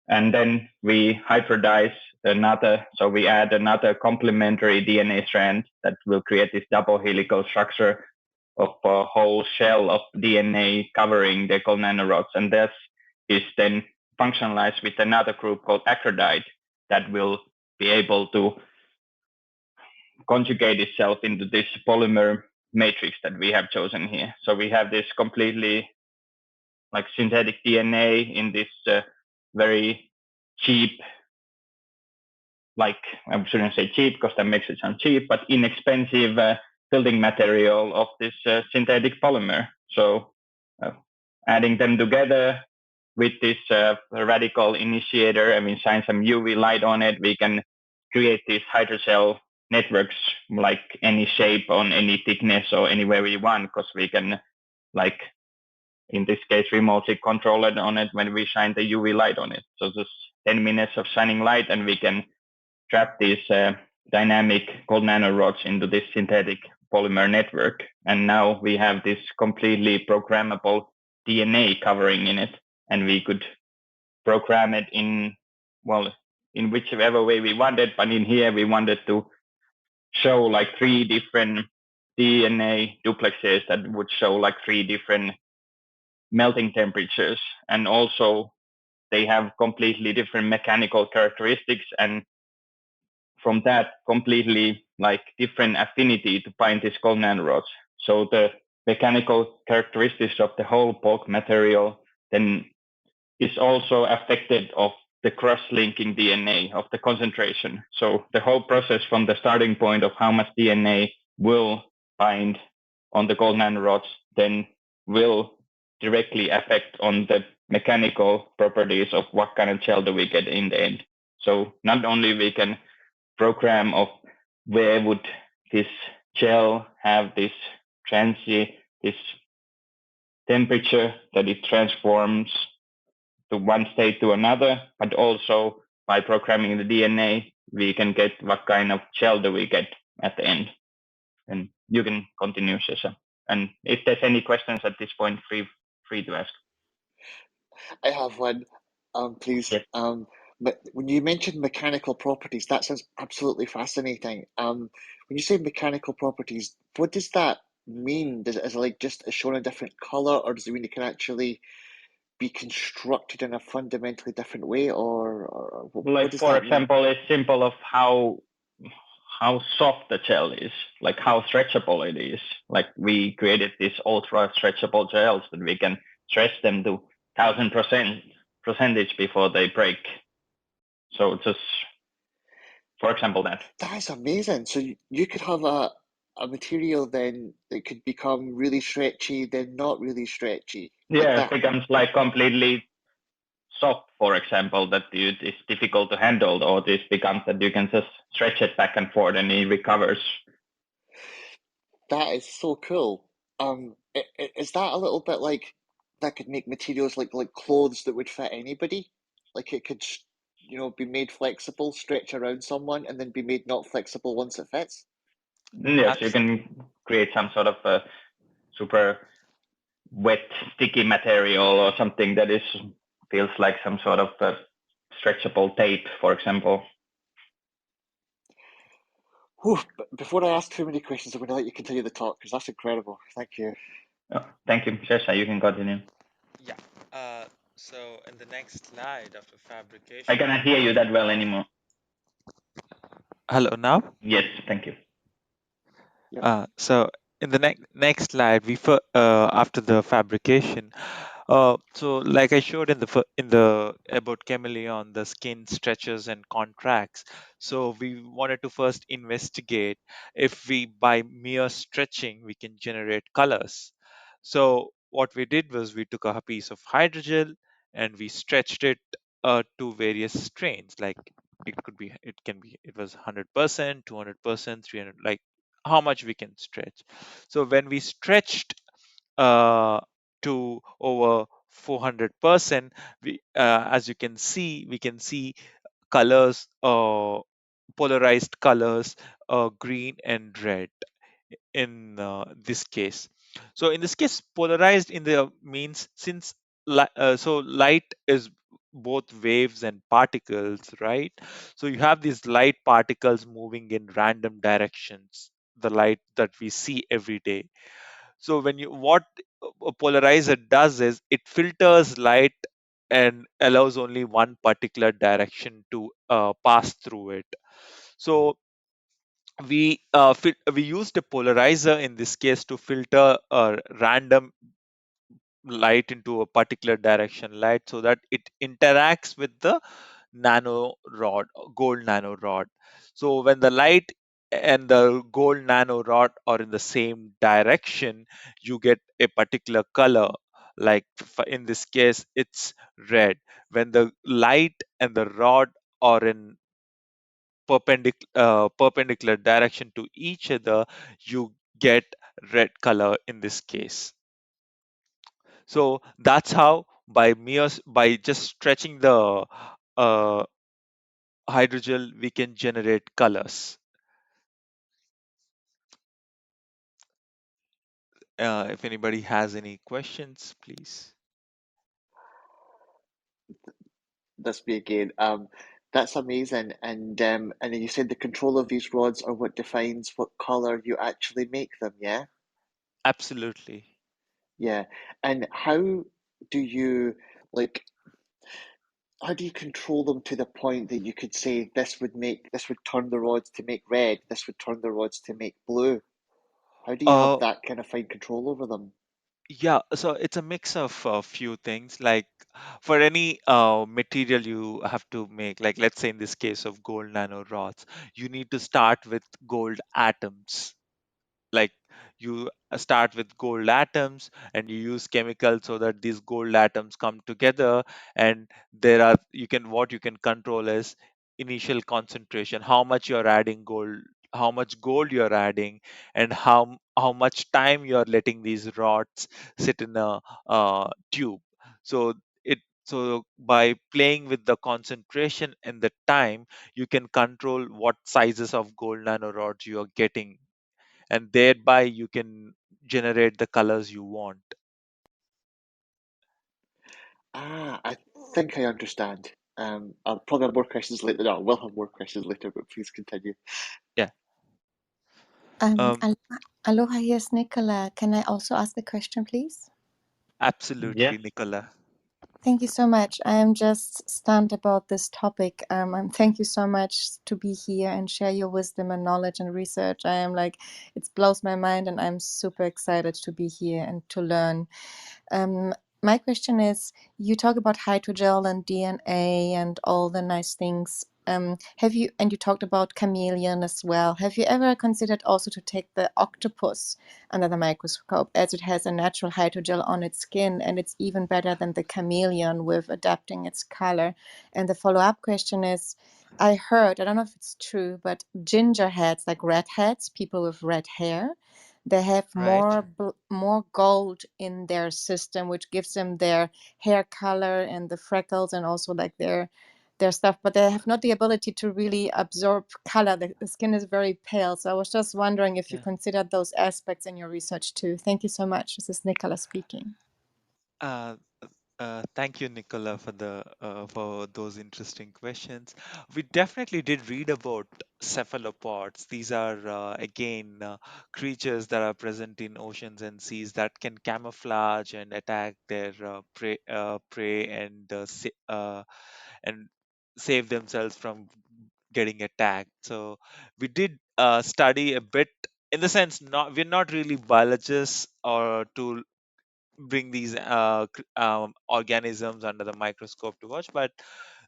And then we hybridize another, so we add another complementary DNA strand that will create this double helical structure of a whole shell of DNA covering the gold nanorods. And this is then functionalized with another group called acridide that will be able to conjugate itself into this polymer matrix that we have chosen here. So we have this completely like synthetic DNA in this very cheap, like I shouldn't say cheap because that makes it sound cheap, but inexpensive building material of this synthetic polymer. So adding them together with this radical initiator, and we shine some UV light on it, we can create these hydrogel networks like any shape on any thickness or anywhere we want, because we can, like in this case, remotely control it on it when we shine the UV light on it. So just 10 minutes of shining light and we can trap these dynamic gold nanorods into this synthetic polymer network. And now we have this completely programmable DNA covering in it, and we could program it in whichever way we wanted. But in here, we wanted to show like 3 different DNA duplexes that would show like 3 different melting temperatures. And also they have completely different mechanical characteristics, and from that completely like different affinity to bind these gold nanorods. So the mechanical characteristics of the whole bulk material then is also affected of the cross-linking DNA of the concentration. So the whole process from the starting point of how much DNA will bind on the gold nanorods then will directly affect on the mechanical properties of what kind of gel do we get in the end. So not only we can program of where would this gel have this transient, this temperature that it transforms to one state to another, but also by programming the DNA, we can get what kind of gel do we get at the end. And you can continue, Cesar. And if there's any questions at this point, free to ask. I have one, please. Yes. But when you mentioned mechanical properties, that sounds absolutely fascinating. When you say mechanical properties, what does that mean? Is it like just shown a different color, or does it mean it can actually be constructed in a fundamentally different way, or what Like does for that mean? example, a symbol of how soft the gel is, like how stretchable it is. Like we created these ultra stretchable gels that we can stretch them to 1000% before they break. So just For example, that. That is amazing. So you could have a material then that could become really stretchy, then not really stretchy, like Yeah, it that. becomes like completely soft, for example, that it's difficult to handle, or this becomes that you can just stretch it back and forth and it recovers. That is so cool. Is that a little bit like that could make materials like clothes that would fit anybody? Like it could, be made flexible, stretch around someone, and then be made not flexible once it fits? Yes, you Abs- can create some sort of a super wet, sticky material or something that feels like some sort of stretchable tape, for example. Whew, but before I ask too many questions, I'm going to let you continue the talk because that's incredible. Thank you. Oh, thank you, Sesha. You can continue. yeah. So in the next slide after I fabrication, cannot hear you that well anymore. hello now. Yes, thank you. Yep. So in the next slide, after the fabrication, so like I showed in the about chameleon, the skin stretches and contracts. So we wanted to first investigate if we by mere stretching we can generate colors. So what we did was we took a piece of hydrogel and we stretched it to various strains. Like it was 100%, 200%, 300, like how much we can stretch. So when we stretched uh, to over 400%, as you can see, we can see colors, polarized colors, green and red in this case. So in this case, polarized in the means since so light is both waves and particles, right? So you have these light particles moving in random directions, the light that we see every day. So when you what a polarizer does is it filters light and allows only one particular direction to pass through it. So we used a polarizer in this case to filter random light into a particular direction light so that it interacts with the nano rod, gold nano rod. So when the light and the gold nano rod are in the same direction, you get a particular color. Like in this case, it's red. When the light and the rod are in perpendicular direction to each other, you get red color in this case. So that's how by just stretching the uh, hydrogel we can generate colors. If anybody has any questions, please. That's me again. That's amazing. And then you said the control of these rods are what defines what color you actually make them, yeah? Absolutely. Yeah. And do you like how do you control them to the point that you could say this would turn the rods to make red, this would turn the rods to make blue? How do you have Uh, that kind of fine control over them? yeah, so it's a mix of a few things. Like for any material you have to make, like let's say in this case of gold nanorods, you need to start with gold atoms. Like you start with gold atoms and you use chemicals so that these gold atoms come together, and there are you can what you can control is initial concentration, how much you're adding gold, how much gold you're adding, and how much time you're letting these rods sit in a tube. So by playing with the concentration and the time, you can control what sizes of gold nanorods you are getting, and thereby you can generate the colors you want. I think I understand. I'll probably have more questions later. No, I will have more questions later, but please continue. Yeah. Um, um al- Aloha, here's Nicola. Can I also ask a question, please? Absolutely, Yes. Nicola. Thank you so much. I am just stunned about this topic. And thank you so much to be here and share your wisdom and knowledge and research. I am like, it blows my mind, and I'm super excited to be here and to learn. my question is, you talk about hydrogel and DNA and all the nice things. Have you, and you talked about chameleon as well. Have you ever considered also to take the octopus under the microscope, as it has a natural hydrogel on its skin, and it's even better than the chameleon with adapting its color? And the follow-up question is, I heard, I don't know if it's true, but ginger heads, like redheads, people with red hair, they have Right. more gold in their system, which gives them their hair color and the freckles and also like their stuff, but they have not the ability to really absorb color. The skin is very pale. So I was just wondering if you Yeah. considered those aspects in your research too. Thank you so much. This is Nicola speaking. Uh, Thank you, Nicola, for those interesting questions. We definitely did read about cephalopods. These are again creatures that are present in oceans and seas that can camouflage and attack their prey and save themselves from getting attacked. So we did study a bit. In the sense, not we're not really biologists or to bring these organisms under the microscope to watch, but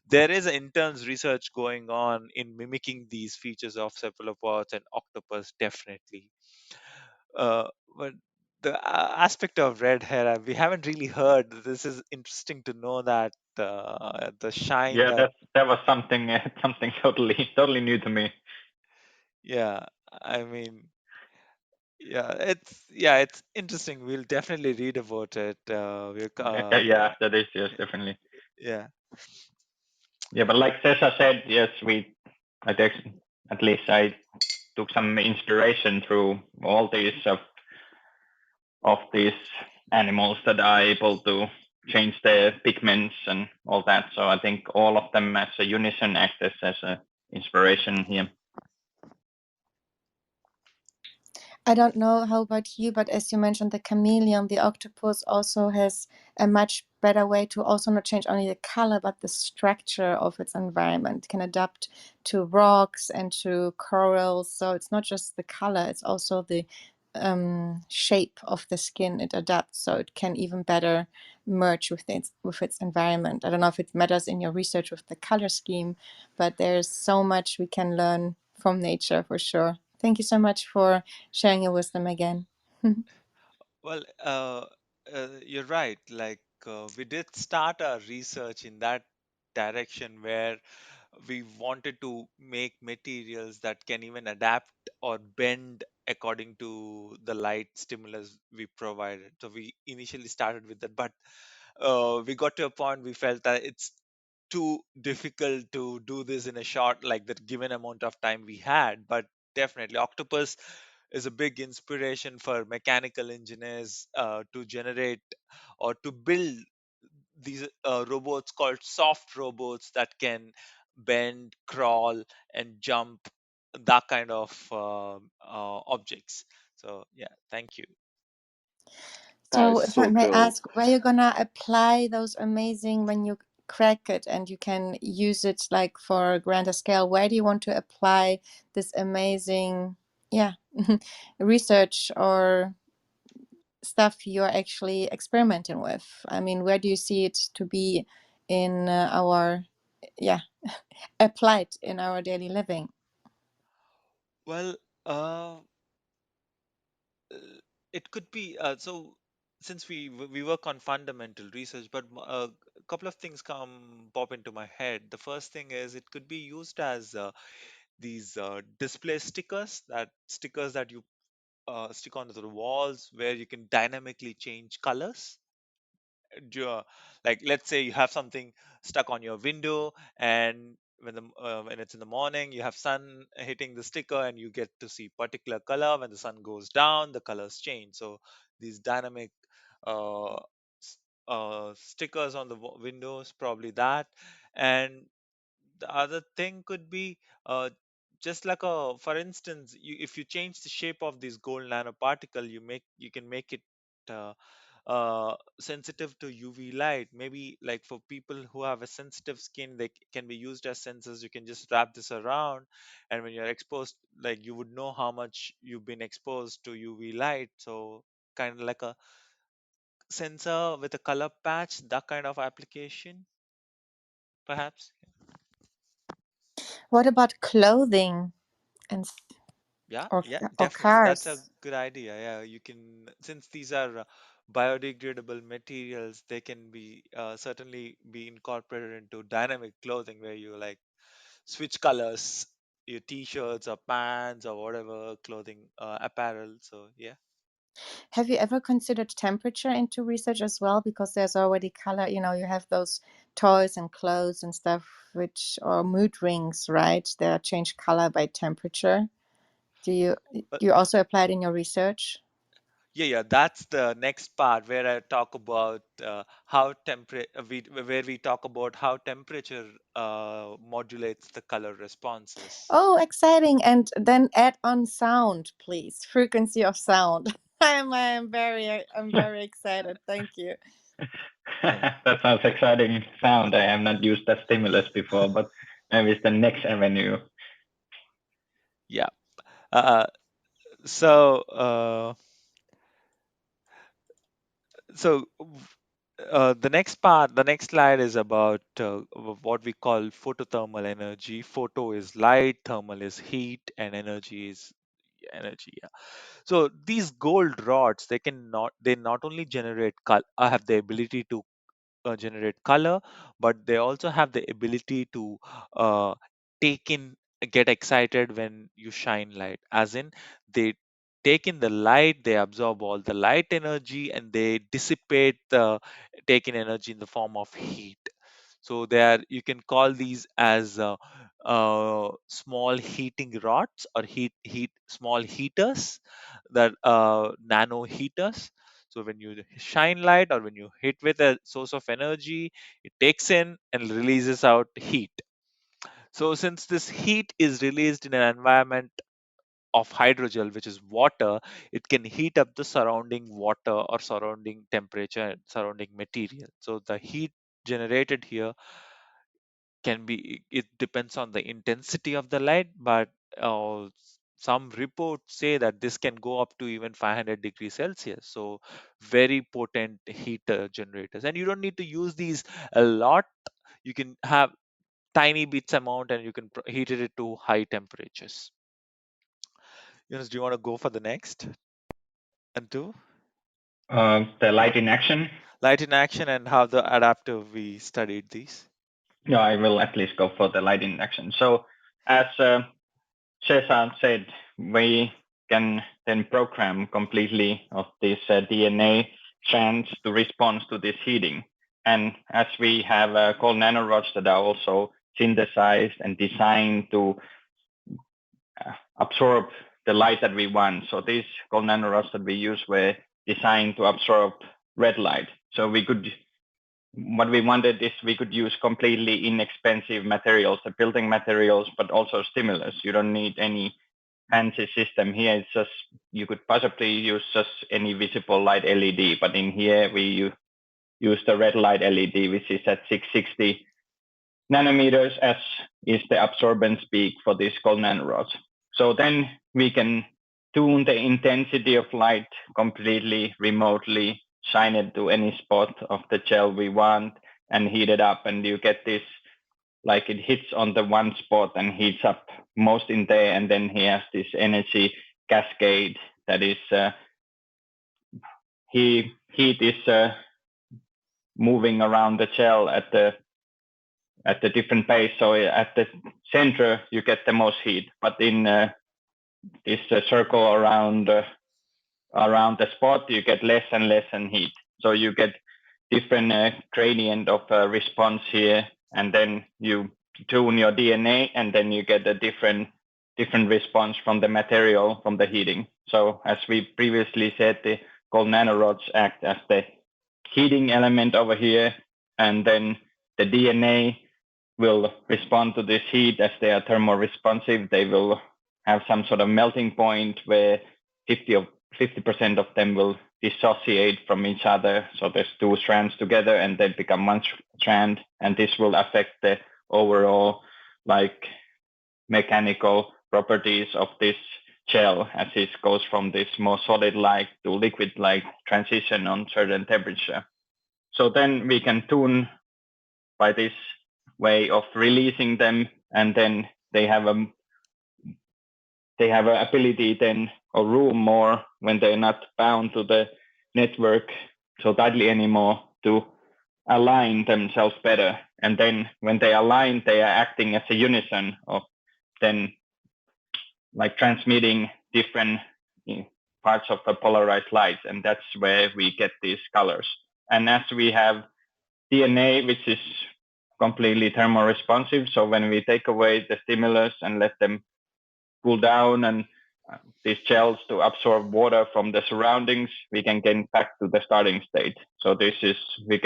there is intense research going on in mimicking these features of cephalopods and octopus, definitely. uh, but the aspect of red hair, we haven't really heard. This is interesting to know that the shine Yeah, that, that was something something totally new to me. yeah, I mean, it's interesting. We'll definitely read about it. Yeah, that is, yes, definitely. Yeah. Yeah, but like Cesar said, yes, I think at least I took some inspiration through all these of these animals that are able to change their pigments and all that. So I think all of them as a unison act as a inspiration here. I don't know how about you, but as you mentioned, the chameleon, the octopus also has a much better way to also not change only the color, but the structure of its environment. It can adapt to rocks and to corals. So it's not just the color, it's also the shape of the skin it adapts. So it can even better merge with its environment. I don't know if it matters in your research with the color scheme, but there's so much we can learn from nature for sure. Thank you so much for sharing your wisdom again. Well, you're right. Like, we did start our research in that direction where we wanted to make materials that can even adapt or bend according to the light stimulus we provided. So we initially started with that, but we got to a point we felt that it's too difficult to do this in a short, like the given amount of time we had. But definitely, octopus is a big inspiration for mechanical engineers to generate or to build these robots called soft robots that can bend, crawl, and jump, that kind of objects. So yeah, thank you. That So, is if I so may cool. ask, where you gonna apply those amazing when you crack it and you can use it like for a grander scale? Where do you want to apply this amazing, yeah, research or stuff you're actually experimenting with? I mean, where do you see it to be in our, yeah, applied in our daily living? Well, uh, it could be so since we work on fundamental research, but a couple of things come pop into my head. The first thing is it could be used as these display stickers that you stick onto the walls where you can dynamically change colors. Ju- like, let's say you have something stuck on your window, and when it's in the morning, you have sun hitting the sticker and you get to see particular color. When the sun goes down, the colors change. So these dynamic uh, stickers on the windows, probably that. And the other thing could be just like a, for instance, if you change the shape of this gold nanoparticle, you can make it uh, sensitive to UV light. Maybe like for people who have a sensitive skin, they can be used as sensors. You can just wrap this around, and when you're exposed, like you would know how much you've been exposed to UV light. So kind of like a sensor with a color patch, that kind of application, perhaps. What about clothing and Yeah, or yeah, or definitely. That's a cars? good idea. Yeah, you can, since these are biodegradable materials, they can be certainly be incorporated into dynamic clothing where you like switch colors, your t-shirts or pants or whatever clothing, apparel. So yeah. Have you ever considered temperature into research as well? Because there's already color, you have those toys and clothes and stuff, which or mood rings, right? They change color by temperature. Do you But do you also apply it in your research? yeah, yeah, that's the next part where I talk about how where we talk about how temperature modulates the color responses. Oh, exciting! And then add on sound, please. Frequency of sound. I'm very excited. Thank you. Yeah, That sounds exciting sound. I have not used that stimulus before, but maybe it's the next avenue. yeah. Uh, so uh, so the next part, the next slide is about what we call photothermal energy. Photo is light, thermal is heat, and energy is energy. Yeah. So these gold rods, they not only have the ability to generate color, but they also have the ability to uh, take in, get excited when you shine light. As in, they take in the light, they absorb all the light energy, and they dissipate the taken energy in the form of heat. So they are, you can call these as small heating rods or heat small heaters, that nano heaters. So when you shine light or when you hit with a source of energy, it takes in and releases out heat. So since this heat is released in an environment of hydrogel, which is water, it can heat up the surrounding water or surrounding temperature and surrounding material. So the heat generated here can be, it depends on the intensity of the light, but some reports say that this can go up to even 500 degrees Celsius. So very potent heater generators, and you don't need to use these a lot. You can have tiny bits amount and you can heat it to high temperatures. Yunus, do you want to go for the next and two? The light in action. Light in action and how the adaptive we studied these. No, I will at least go for the light in action. So as Cesar said, we can then program completely of this DNA strands to respond to this heating. And as we have cold nanorods that are also synthesized and designed to absorb the light that we want. So these cold nanorods that we use were designed to absorb red light. So what we wanted is we could use completely inexpensive materials, the building materials, but also stimulus. You don't need any fancy system here. It's just, you could possibly use just any visible light LED, but in here we use the red light LED, which is at 660 nanometers, as is the absorbance peak for these cold nanorods. So then we can tune the intensity of light completely remotely, shine it to any spot of the gel we want, and heat it up, and you get this, like it hits on the one spot and heats up most in there, and then he has this energy cascade that is heat is moving around the gel at the different pace. So at the center you get the most heat, but in this circle around the spot you get less and less in heat. So you get different gradient of response here, and then you tune your DNA, and then you get a different response from the material, from the heating. So as we previously said, the cold nanorods act as the heating element over here, and then the DNA will respond to this heat as they are thermoresponsive. They will have some sort of melting point where 50% of them will dissociate from each other. So there's two strands together and they become one strand, and this will affect the overall like mechanical properties of this gel as it goes from this more solid light to liquid light transition on certain temperature. So then we can tune by this way of releasing them, and then they have an ability then or room more when they're not bound to the network so tightly anymore to align themselves better. And then when they align, they are acting as a unison of then like transmitting different parts of the polarized light, and that's where we get these colors. And as we have DNA, which is completely thermoresponsive, so when we take away the stimulus and let them cool down and these gels to absorb water from the surroundings, we can get back to the starting state. So this is, we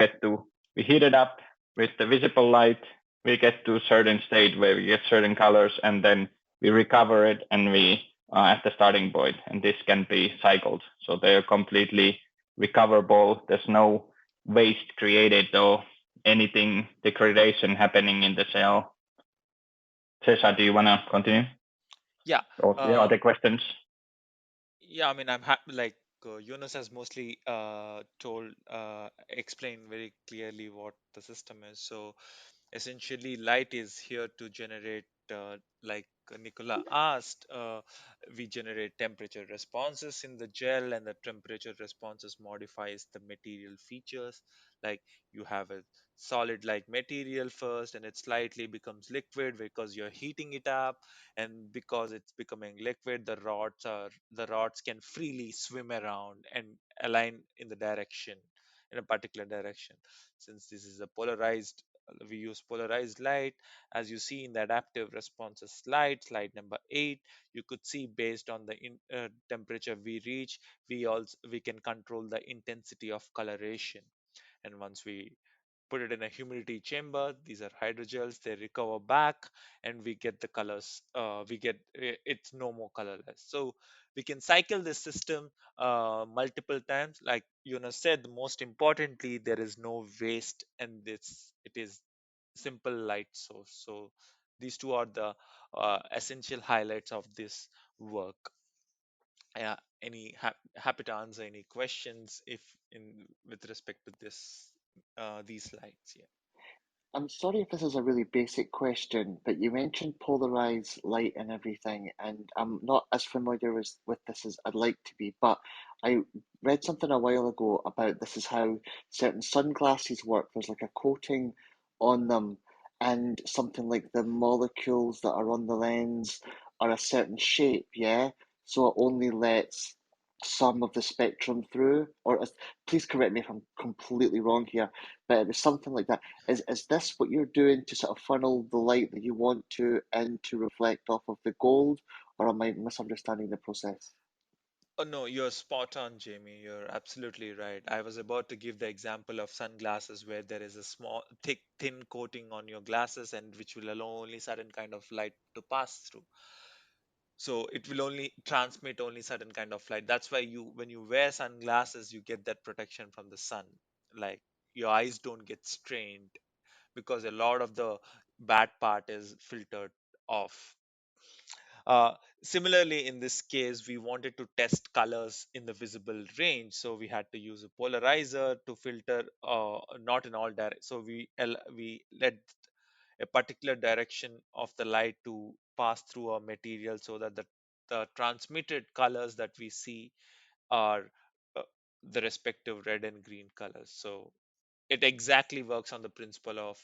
heat it up with the visible light, we get to a certain state where we get certain colors, and then we recover it and we are at the starting point. And this can be cycled. So they are completely recoverable. There's no waste created or anything degradation happening in the cell. Cesar, do you want to continue? Yeah. Or other questions? Yeah, I mean, I'm happy. Like Yunus has mostly explained very clearly what the system is. So essentially, light is here to generate, like Nicola asked, we generate temperature responses in the gel, and the temperature responses modifies the material features. Like you have a solid like material first, and it slightly becomes liquid because you're heating it up, and because it's becoming liquid, the rods can freely swim around and align in the direction, in a particular direction. Since this is a polarized, we use polarized light, as you see in the adaptive responses slide number 8. You could see based on the temperature we reach, we can control the intensity of coloration. And once we put it in a humidity chamber, these are hydrogels, they recover back, and we get the colors, it's no more colorless. So we can cycle this system multiple times. Like Yunus said, most importantly, there is no waste, and it is simple light source. So these two are the essential highlights of this work. Yeah, happy to answer any questions if in with respect to this, these slides. Yeah. I'm sorry if this is a really basic question, but you mentioned polarized light and everything, and I'm not as familiar with this as I'd like to be, but I read something a while ago about this is how certain sunglasses work. There's like a coating on them, and something like the molecules that are on the lens are a certain shape, yeah? So it only lets some of the spectrum through, please correct me if I'm completely wrong here, but it was something like that. Is this what you're doing to sort of funnel the light that you want to and to reflect off of the gold, or am I misunderstanding the process? Oh, no, you're spot on, Jamie. You're absolutely right. I was about to give the example of sunglasses where there is a small, thick, thin coating on your glasses, and which will allow only certain kind of light to pass through. So it will only transmit only certain kind of light. That's why when you wear sunglasses, you get that protection from the sun. Like your eyes don't get strained because a lot of the bad part is filtered off. Uh, Similarly, in this case, we wanted to test colors in the visible range, so we had to use a polarizer to filter, not in all directions. So we let a particular direction of the light to pass through a material, so that the transmitted colors that we see are uh, the respective red and green colors. So it exactly works on the principle of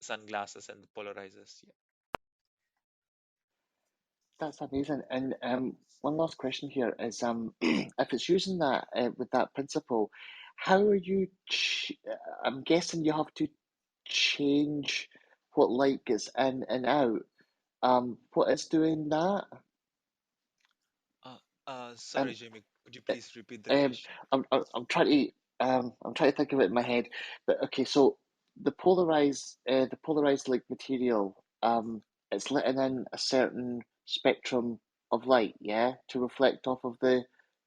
sunglasses and the polarizers. Yeah. That's amazing. And one last question here is if it's using that with that principle, how are you? I'm guessing you have to change what light gets in and out. What is doing that? Uh, And Sorry, Jamie, could you please repeat the Um, question? I'm trying to I'm trying to think of it in my head, but okay. So the polarized like material, it's letting in a certain spectrum of light, yeah, to reflect off of the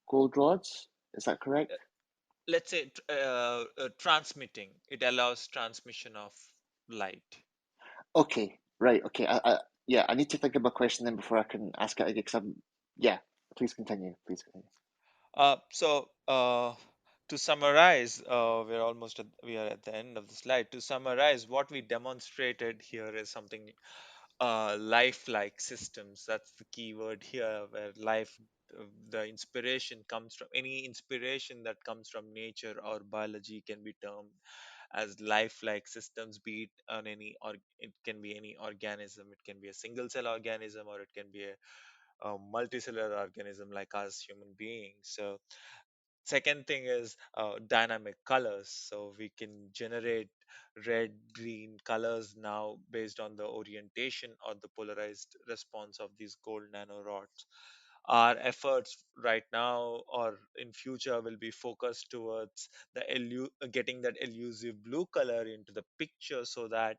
gold rods. Is that correct? Let's say transmitting, it allows transmission of light. Okay, right. Okay. Yeah, I need to think of my question then before I can ask it again. 'Cause yeah. Please continue. Please continue. To summarize, we are at the end of the slide. To summarize, what we demonstrated here is something lifelike systems. That's the key word here, where life, the inspiration comes from, any inspiration that comes from nature or biology can be termed as lifelike systems, be it on it can be any organism, it can be a single cell organism, or it can be a multicellular organism like us human beings. So second thing is dynamic colors. So we can generate red, green colors now based on the orientation or the polarized response of these gold nanorods. Our efforts right now or in future will be focused towards getting that elusive blue color into the picture, so that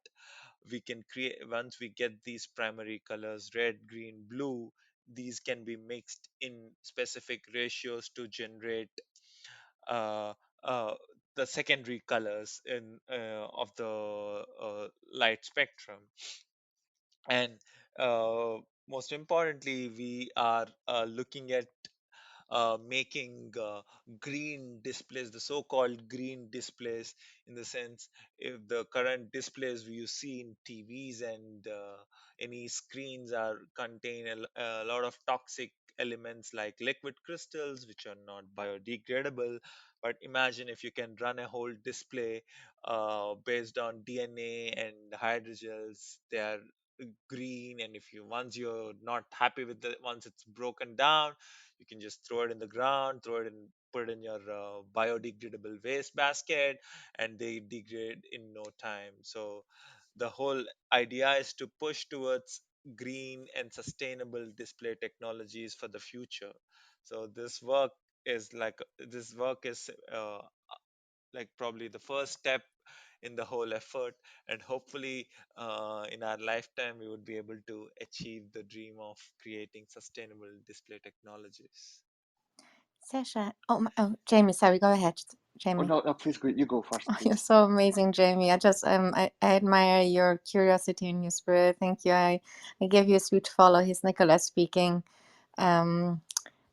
we can create, once we get these primary colors red, green, blue, these can be mixed in specific ratios to generate uh, uh, the secondary colors in of the light spectrum. And uh, most importantly, we are looking at making green displays, the so-called green displays, in the sense, if the current displays you see in TVs and any screens are contain a lot of toxic elements like liquid crystals, which are not biodegradable. But imagine if you can run a whole display based on DNA and hydrogels. They are green, and if you, once you're not happy with the, once it's broken down, you can just throw it in the ground, throw it in, put it in your biodegradable waste basket, and they degrade in no time. So the whole idea is to push towards green and sustainable display technologies for the future. So this work is like probably the first step in the whole effort, and hopefully in our lifetime we would be able to achieve the dream of creating sustainable display technologies. Sasha. Oh, Jamie, sorry, go ahead, Oh Jamie. no, no, please go. You go first, Oh, you're please. so amazing, Jamie. I admire your curiosity and your spirit. Thank you. I gave you a sweet follow. Here's Nicholas speaking. Um,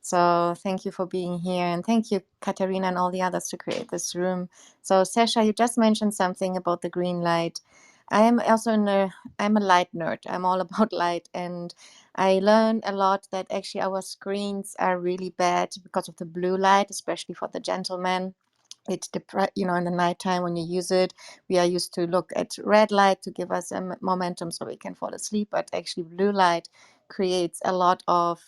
so thank you for being here, and thank you, Katarina, and all the others to create this room. So Sasha, you just mentioned something about the green light. I am also I'm a light nerd. I'm all about light, and I learned a lot that actually our screens are really bad because of the blue light, especially for the gentlemen. In the nighttime when you use it, we are used to look at red light to give us a momentum so we can fall asleep, but actually blue light creates a lot of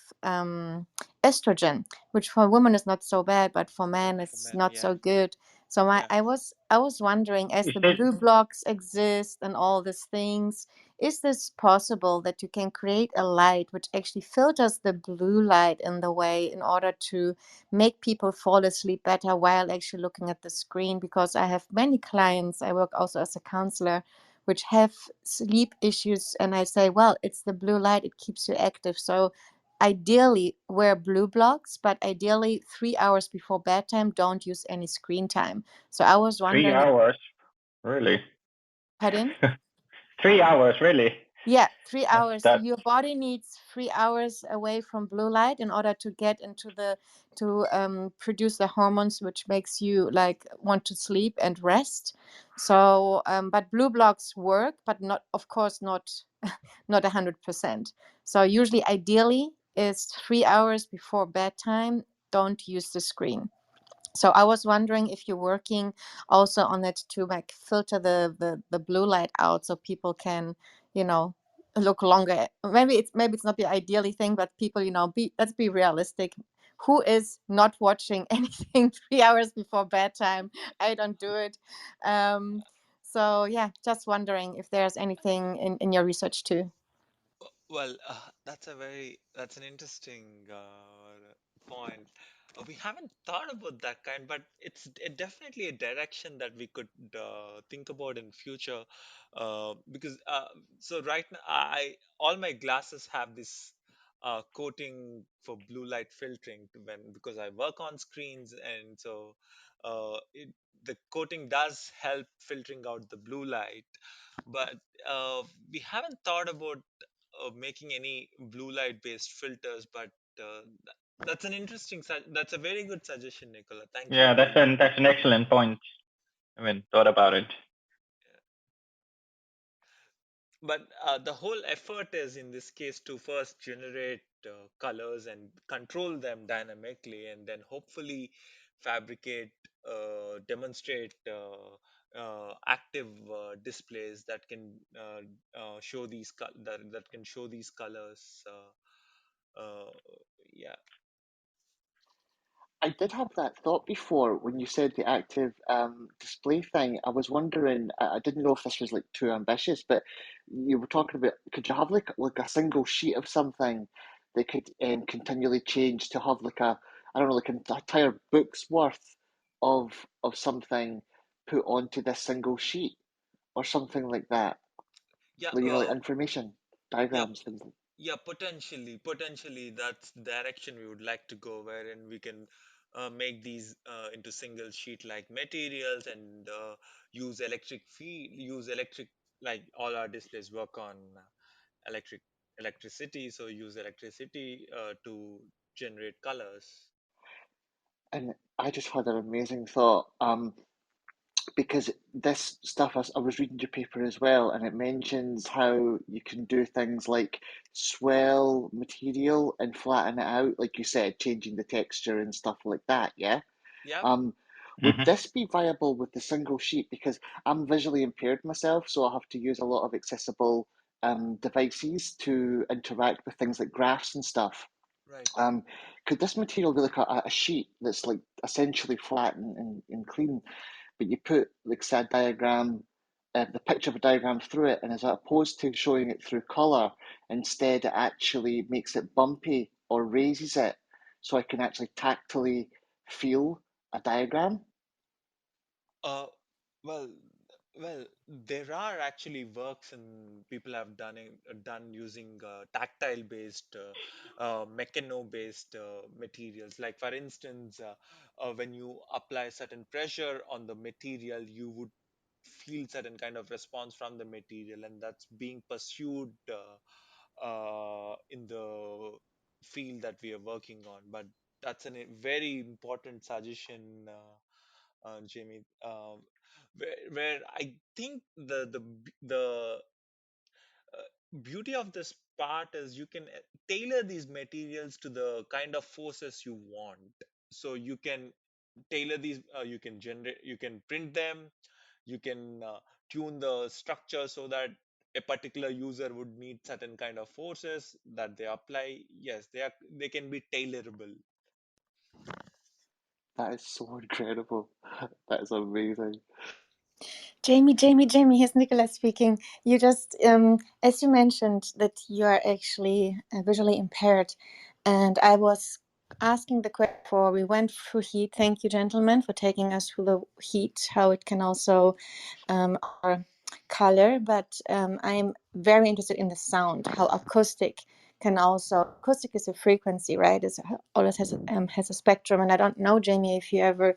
estrogen, which for women is not so bad, but for men For it's men, not yeah, so good. So yeah. I was wondering, as Is the this blue blocks exist and all these things, is this possible that you can create a light which actually filters the blue light in the way in order to make people fall asleep better while actually looking at the screen? Because I have many clients, I work also as a counselor, which have sleep issues, and I say, well, it's the blue light, it keeps you active. So ideally wear blue blocks, but ideally 3 hours before bedtime don't use any screen time. So I was three wondering if, hours? Really? pardon? 3 hours, really? Yeah, 3 hours. That Your body needs 3 hours away from blue light in order to get into the to produce the hormones which makes you like want to sleep and rest. So, but blue blocks work, but not, of course, not 100%. So usually, ideally, is 3 hours before bedtime. Don't use the screen. So I was wondering if you're working also on it to like filter the blue light out so people can, you know, look longer. Maybe it's not the ideally thing, but people, let's be realistic. Who is not watching anything 3 hours before bedtime? I don't do it. So yeah, just wondering if there's anything in your research too. Well, that's an interesting point. We haven't thought about that kind, but it's definitely a direction that we could think about in future. Because so right now, all my glasses have this coating for blue light filtering because I work on screens, and so the coating does help filtering out the blue light. But we haven't thought about making any blue light based filters, but That's an interesting. That's a very good suggestion, Nicola. Thank you Yeah, very much. that's an excellent point. I mean, thought about it. But the whole effort is in this case to first generate colors and control them dynamically, and then hopefully fabricate, demonstrate active displays that can show these that can show these colors. Yeah, I did have that thought before when you said the active display thing. I was wondering, I didn't know if this was like too ambitious, but you were talking about could you have like a single sheet of something that could continually change to have like a, I don't know, like an entire book's worth of something put onto this single sheet or something like that. yeah, Like, you know, like information, yeah. diagrams, things like. Yeah, potentially that's the direction we would like to go, wherein we can make these into single sheet like materials, and use electric, like all our displays work on electric electricity, so use electricity to generate colors. And I just had an amazing thought. Because this stuff, I was reading your paper as well, and it mentions how you can do things like swell material and flatten it out, like you said, changing the texture and stuff like that. Yeah. Yeah, Um, would Hmm. this be viable with the single sheet? Because I'm visually impaired myself, so I have to use a lot of accessible devices to interact with things like graphs and stuff. right. Um, could this material be like a sheet that's like essentially flat and clean, but you put like say a diagram, the picture of a diagram through it, and as opposed to showing it through color, instead it actually makes it bumpy or raises it, so I can actually tactily feel a diagram. Uh, well, there are actually works and people have done using tactile based, mechano based materials. Like for instance, when you apply certain pressure on the material, you would feel certain kind of response from the material, and that's being pursued in the field that we are working on. But that's a very important suggestion. Jamie, where I think the beauty of this part is you can tailor these materials to the kind of forces you want. So you can tailor these, you can generate, you can print them, you can tune the structure so that a particular user would need certain kind of forces that they apply. Yes, they can be tailorable. That is so incredible. That is amazing. Jamie, here's Nicola speaking. You just, as you mentioned, that you are actually visually impaired. And I was asking the question before we went through heat. Thank you, gentlemen, for taking us through the heat, how it can also our color. But I'm very interested in the sound, how acoustic can also, acoustic is a frequency, right? It always has a spectrum. And I don't know, Jamie, if you ever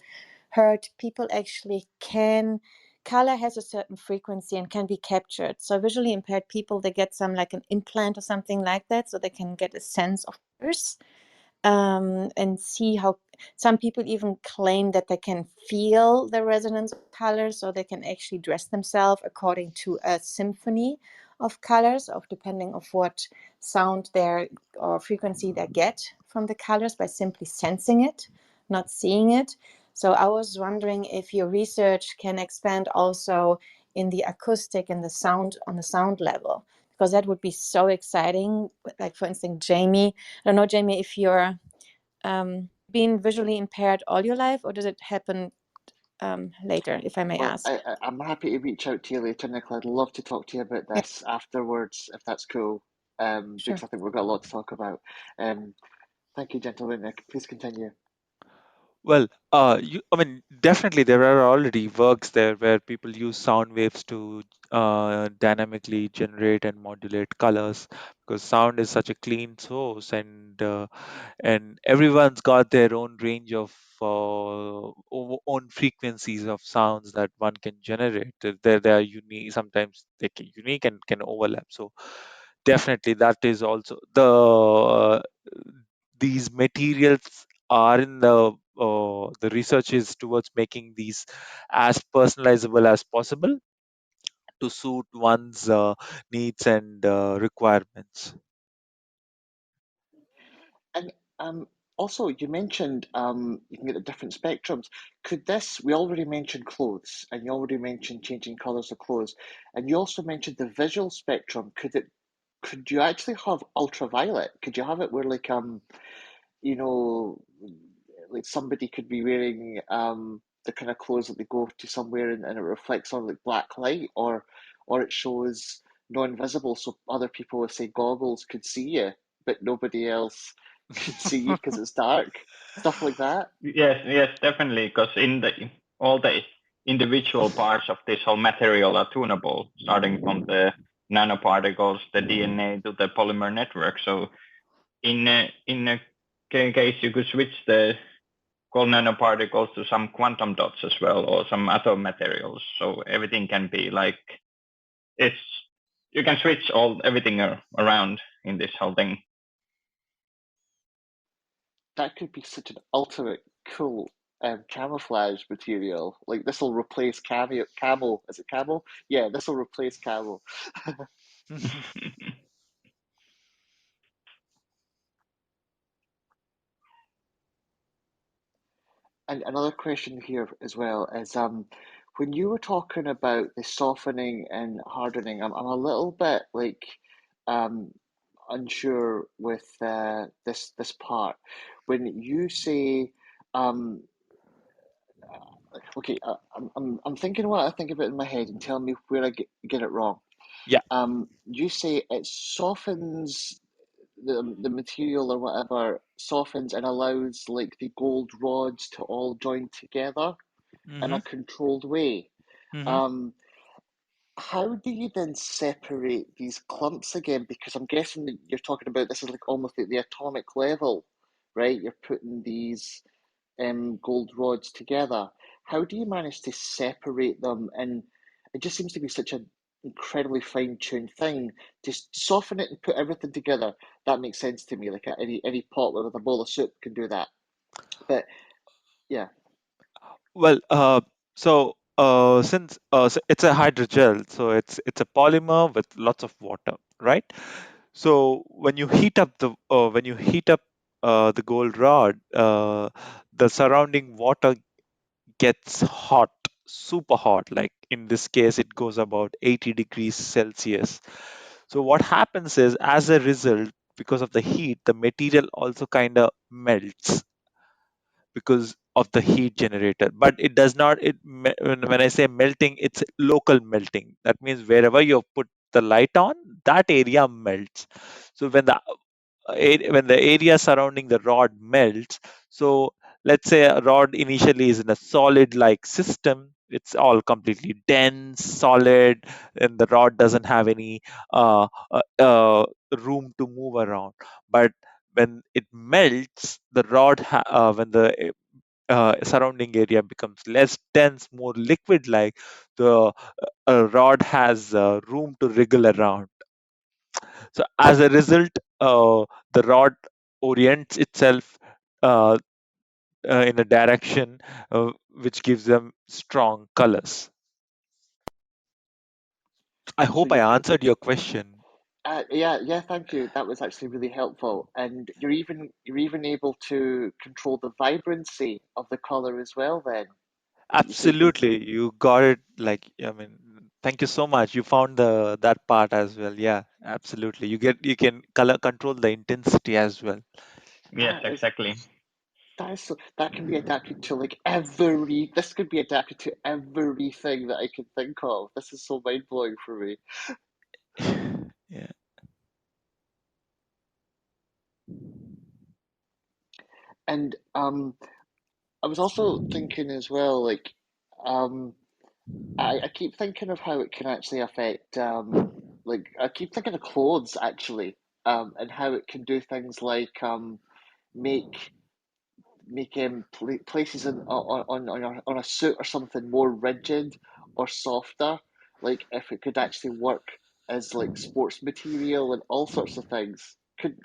heard people actually can color has a certain frequency and can be captured. So visually impaired people, they get some like an implant or something like that, so they can get a sense of colors, and see how some people even claim that they can feel the resonance of colors, so they can actually dress themselves according to a symphony of colors, of depending of what sound they or frequency they get from the colors by simply sensing it, not seeing it. So I was wondering if your research can expand also in the acoustic and the sound on the sound level, because that would be so exciting. Like for instance, Jamie, I don't know, Jamie, if you're been visually impaired all your life, or does it happen later, if I may Well, ask? I'm happy to reach out to you later, Nicola. I'd love to talk to you about Yeah, this afterwards, if that's cool, sure. because I think we've got a lot to talk about. Thank you, gentlemen. Please continue. Well, I mean, definitely there are already works there where people use sound waves to dynamically generate and modulate colors, because sound is such a clean source, and everyone's got their own range of own frequencies of sounds that one can generate. They are unique. Sometimes they can unique and can overlap. So definitely that is also these materials are in the research is towards making these as personalizable as possible to suit one's needs and requirements. And also, you mentioned you can get the different spectrums. Could this, we already mentioned clothes, and you already mentioned changing colours of clothes, and you also mentioned the visual spectrum. Could you actually have ultraviolet? Could you have it where you know, like somebody could be wearing the kind of clothes that they go to somewhere and it reflects on like black light, or it shows non-visible, so other people with say goggles could see you, but nobody else could see you because it's dark, stuff like that. Yes, yes, definitely. Because in the all the individual parts of this whole material are tunable, starting from the nanoparticles, the DNA to the polymer network. So in a case, you could switch the cold nanoparticles to some quantum dots as well, or some other materials. So everything can be like it's you can switch everything around in this whole thing. That could be such an ultimate cool camouflage material. Like this will replace camel. Is it camel? Yeah, this will replace camel. And another question here as well is when you were talking about the softening and hardening, I'm a little bit like um unsure with this part. When you say um okay, I'm thinking what I think about in my head and tell me where I get it wrong. Yeah. You say it softens the material or whatever softens and allows like the gold rods to all join together in Hmm. a controlled way. Hmm. Um, how do you then separate these clumps again? Because I'm guessing that you're talking about this is like almost at the atomic level, right? You're putting these gold rods together. How do you manage to separate them? And it just seems to be such an incredibly fine-tuned thing. Just soften it and put everything together. That makes sense to me. Like any pot with a bowl of soup can do that. But yeah, Well, so it's a hydrogel, so it's a polymer with lots of water, right? So when you heat up the gold rod, the surrounding water gets hot, super hot. Like in this case, it goes about 80 degrees Celsius. So what happens is, as a result, because of the heat, the material also kind of melts because of the heat generated. But it does not. When I say melting, it's local melting. That means wherever you put the light on, that area melts. So when the area surrounding the rod melts, so let's say a rod initially is in a solid like system, it's all completely dense solid, and the rod doesn't have any room to move around. But when it melts, the when the surrounding area becomes less dense, more liquid like, the rod has room to wriggle around. So as a result, the rod orients itself uh, in a direction which gives them strong colors. I so hope I you can. answered your question. Yeah, thank you. That was actually really helpful. And you're even able to control the vibrancy of the color as well. Then you say you can. Absolutely, you got it. Like, I mean, thank you so much. You found the that part as well. Yeah, absolutely. You can color control the intensity as well. Yes, That is exactly. that is so that can be adapted to like every. This could be adapted to everything that I can think of. This is so mind blowing for me. Yeah. And I was also thinking as well, like um, I keep thinking of how it can actually affect like I keep thinking of clothes actually, and how it can do things like make places on a suit or something more rigid or softer. Like if it could actually work as like sports material and all sorts of things.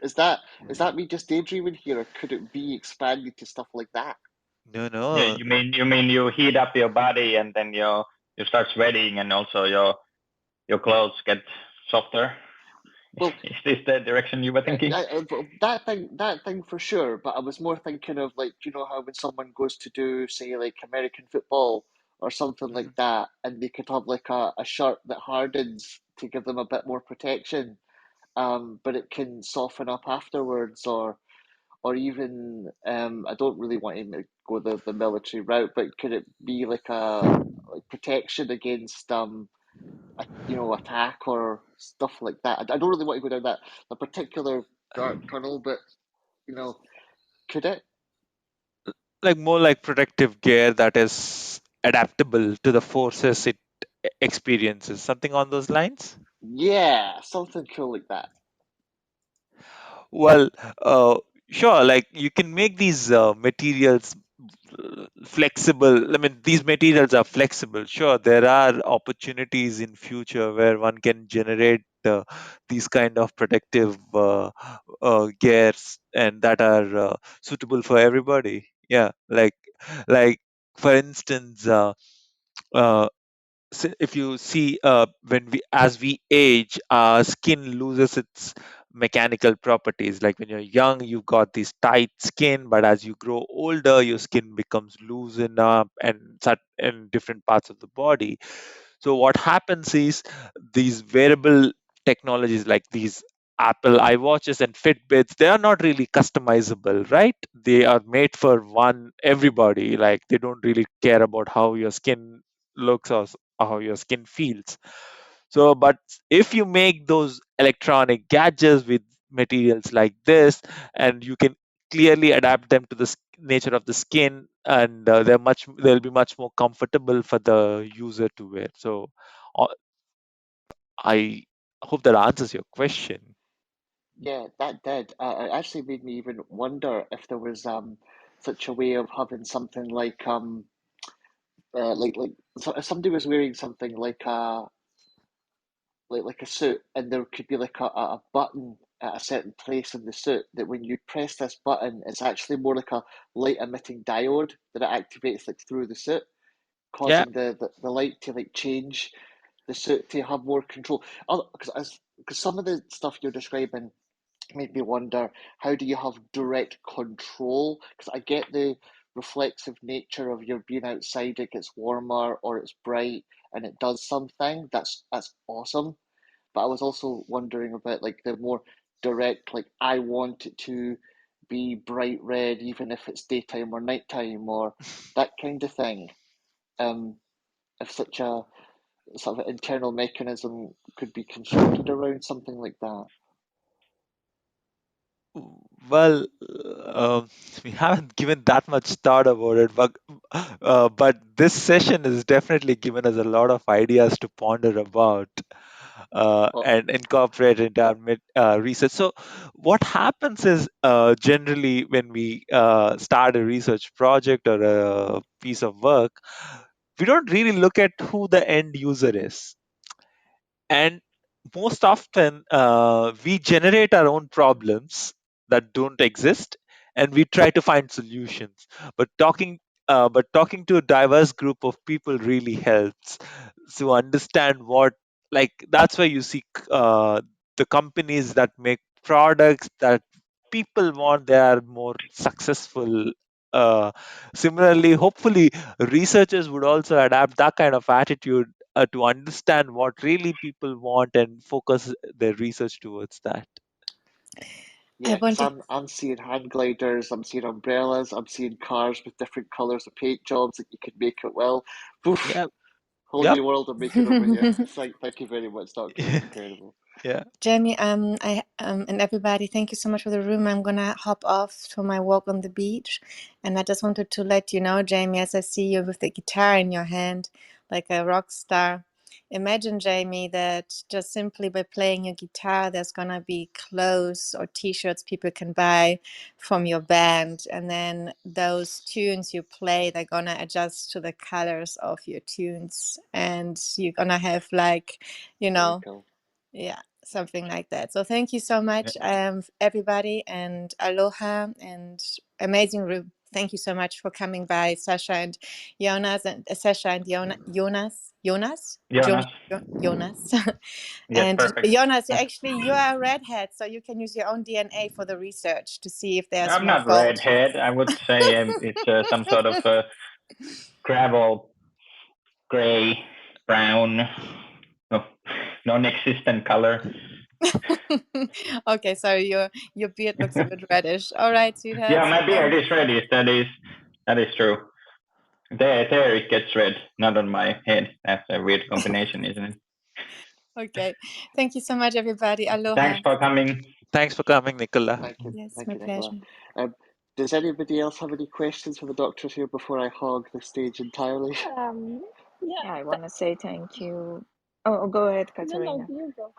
Is that me just daydreaming here, or could it be expanded to stuff like that? No, Yeah, no. you mean you heat up your body and then you start sweating and also your clothes get softer. Well, Is this the direction you were thinking? that thing for sure. But I was more thinking of, like, you know how when someone goes to do, say, like American football or something like Mhm. that, and they could have like a shirt that hardens to give them a bit more protection, but it can soften up afterwards, or even I don't really want to go the military route, but could it be like a like protection against attack or stuff like that? I don't really want to go down that a particular dark tunnel, but could it? Like more like protective gear that is adaptable to the forces it experiences. Something on those lines? Yeah, something cool like that. Well, sure, like you can make these materials flexible. I mean, these materials are flexible. Sure, there are opportunities in future where one can generate these kind of protective gears and that are suitable for everybody. Yeah, like for instance, uh, if you see when we as we age, our skin loses its mechanical properties. Like when you're young, you've got this tight skin, but as you grow older, your skin becomes loosened up and such in different parts of the body. So what happens is these wearable technologies like these Apple iWatches and Fitbits, they are not really customizable, right? They are made for one everybody. Like they don't really care about how your skin looks or how your skin feels. So, but if you make those electronic gadgets with materials like this, and you can clearly adapt them to the nature of the skin, and they'll be much more comfortable for the user to wear. So, uh, I hope that answers your question. Yeah, that did. It actually made me even wonder if there was such a way of having something like so if somebody was wearing something like a suit, and there could be like a button at a certain place in the suit that when you press this button, it's actually more like a light emitting diode that it activates like through the suit, Yeah. causing the light to like change the suit to have more control. Because some of the stuff you're describing made me wonder, how do you have direct control? Because I get the reflexive nature of your being outside, it gets warmer or it's bright and it does something. That's awesome. But I was also wondering about like the more direct, like I want it to be bright red even if it's daytime or nighttime or that kind of thing. Um, if such a sort of internal mechanism could be constructed around something like that. Well, we haven't given that much thought about it, but this session has definitely given us a lot of ideas to ponder about Well, and incorporate into our research. So, what happens is generally when we start a research project or a piece of work, we don't really look at who the end user is, and most often we generate our own problems that don't exist, and we try to find solutions. but talking but talking to a diverse group of people really helps to understand what, like that's why you see the companies that make products that people want, they are more successful. Similarly, hopefully researchers would also adapt that kind of attitude to understand what really people want and focus their research towards that. I yeah, because wanted I'm seeing hand gliders, I'm seeing umbrellas, I'm seeing cars with different colours of paint jobs that you could make it well. Oof, Yeah. whole Yep. new world of making over here. Thank you very much, Doctor. That's incredible. Yeah. Jamie, and everybody, thank you so much for the room. I'm gonna hop off to my walk on the beach, and I just wanted to let you know, Jamie, as I see you with the guitar in your hand, like a rock star. Imagine, Jamie, that just simply by playing your guitar, there's gonna be clothes or T-shirts people can buy from your band, and then those tunes you play, they're gonna adjust to the colors of your tunes, and you're gonna have like, you Very know. cool. Yeah. something like that. So thank you so much, everybody, and aloha and amazing room. Thank you so much for coming by, Sasha and Jonas, and Sasha and Jonas. Jonas. Jonas. Yes, And perfect. Jonas, actually, you are a redhead, so you can use your own DNA for the research to see if there's I'm more not gold. redhead. I would say it's some sort of gravel, gray, brown, no, non-existent color. Okay, so your beard looks a bit reddish. All right, Yeah, sweethearts. my beard is reddish. That is true. There it gets red, not on my head. That's a weird combination, isn't it? Okay, thank you so much, everybody. Aloha. Thanks for coming. Thanks for coming, Nicola. Thank you. Yes, Thank my you, Nicola. pleasure. Does anybody else have any questions for the doctors here before I hog the stage entirely? Yeah, I want to say thank you. Oh, go ahead, Katerina. No, you go.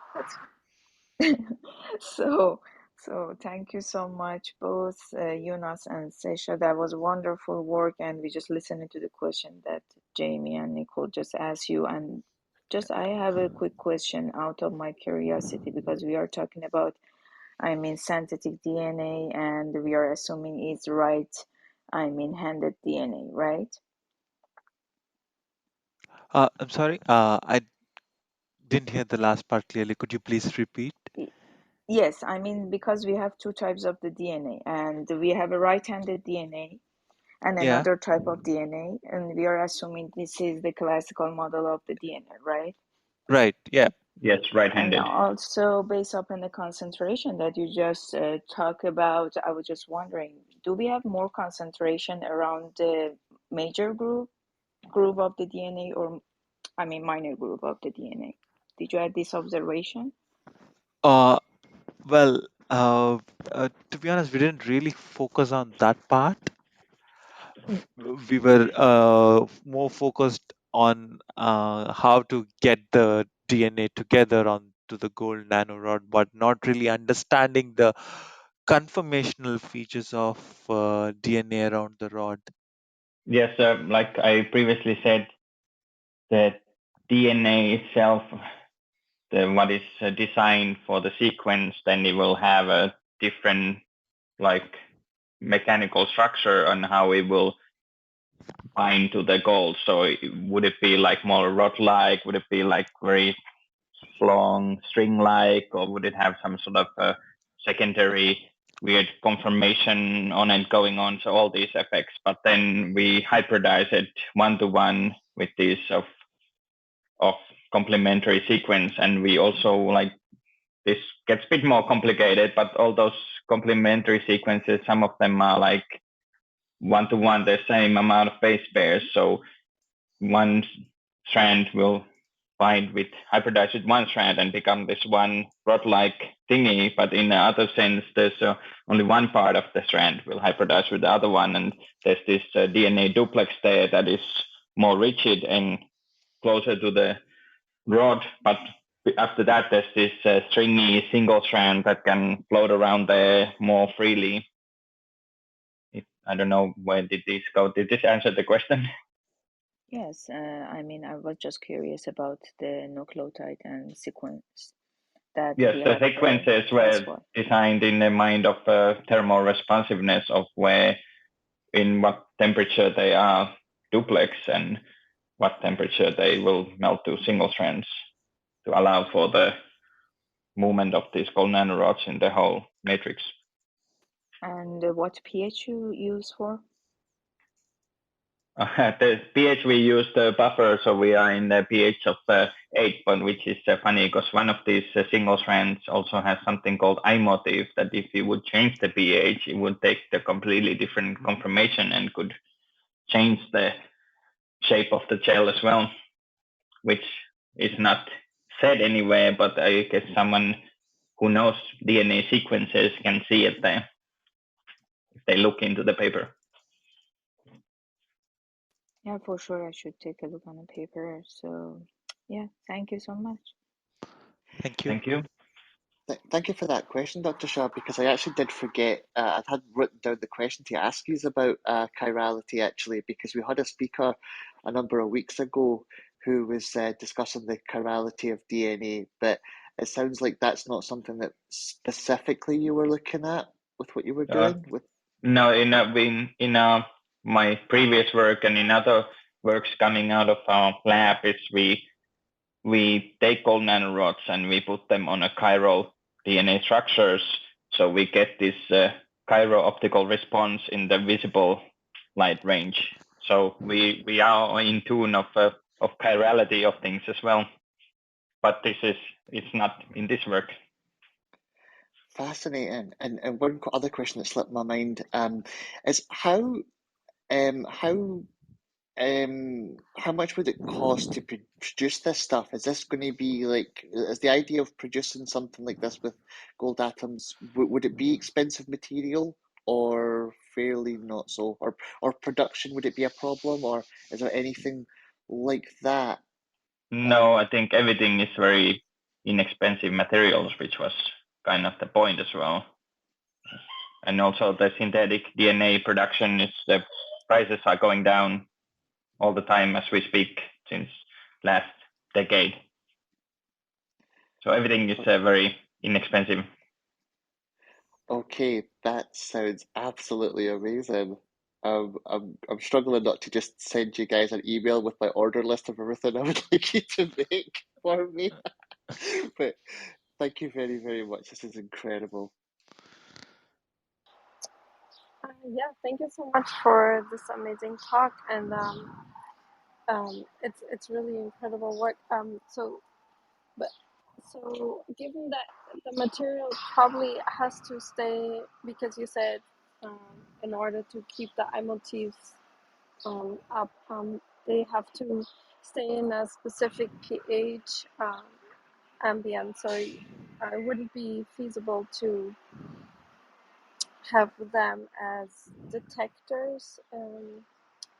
So, so thank you so much, both Jonas and Sesha. That was wonderful work, and we just listened to the question that Jamie and Nicole just asked you. And just I have a quick question out of my curiosity because we are talking about, I mean, synthetic DNA, and we are assuming it's right, I mean, handed DNA, right? I'm sorry, I didn't hear the last part clearly. Could you please repeat? Yes, I mean, because we have two types of the DNA, and we have a right-handed DNA and Yeah, another type of DNA, and we are assuming this is the classical model of the DNA, right? right. Yeah. Yes, And right-handed. also based upon the concentration that you just talk about, I was just wondering, do we have more concentration around the major group of the DNA, or I mean minor group of the DNA? Did you have this observation? Uh, well, to be honest, we didn't really focus on that part. Mm. We were more focused on how to get the DNA together onto the gold nanorod, but not really understanding the conformational features of DNA around the rod. Yes, like I previously said, the DNA itself, what is designed for the sequence, then it will have a different like mechanical structure on how it will bind to the gold. So would it be like more rod-like? Would it be like very long string-like, or would it have some sort of a secondary weird conformation on it going on? So all these effects, but then we hybridize it one-to-one with these of complementary sequence, and we also like this gets a bit more complicated, but all those complementary sequences, some of them are like one-to-one the same amount of base pairs. So one strand will bind with hybridize with one strand and become this one rod-like thingy. But in the other sense, there's only one part of the strand will hybridize with the other one, and there's this DNA duplex there that is more rigid and closer to the rod. But after that, there's this stringy single strand that can float around there more freely. I don't know where did this go. Did this answer the question? Yes, I mean, I was just curious about the nucleotide and sequence that Yes, we the have. sequences That's were why. designed in the mind of thermal responsiveness of where, in what temperature they are duplex and what temperature they will melt to single strands to allow for the movement of these gold nanorods in the whole matrix. And what pH you use for? The pH we use the buffer, so we are in the pH of 8, but which is funny because one of these single strands also has something called I motif that if you would change the pH, it would take the completely different conformation and could change the shape of the gel as well, which is not said anywhere, but I guess someone who knows DNA sequences can see it there if they look into the paper. Yeah, for sure. I should take a look on the paper. So, yeah, thank you so much. Thank you. Thank you. Thank you for that question, Dr. Shah, because I actually did forget. I had written down the question to ask you about chirality, actually, because we had a speaker a number of weeks ago who was discussing the chirality of DNA. But it sounds like that's not something that specifically you were looking at with what you were doing. No, my previous work and in other works coming out of our lab is we take all nanorods and we put them on a chiral DNA structures, so we get this chiral optical response in the visible light range. So we are in tune of chirality of things as well, but it's not in this work. Fascinating. And one other question that slipped my mind is how much would it cost to produce this stuff? Is this going to be like, is the idea of producing something like this with gold atoms, would it be expensive material or fairly not so? Or production, would it be a problem, or is there anything like that? No, I think everything is very inexpensive materials, which was kind of the point as well. And also the synthetic DNA production the prices are going down all the time as we speak since last decade. So everything is very inexpensive. Okay, that sounds absolutely amazing. I'm struggling not to just send you guys an email with my order list of everything I would like you to make for me. But thank you very, very much. This is incredible. Yeah, thank you so much for this amazing talk, and it's really incredible work. So given that the material probably has to stay, because you said in order to keep the eye motifs up, they have to stay in a specific pH ambient. So it wouldn't be feasible to have them as detectors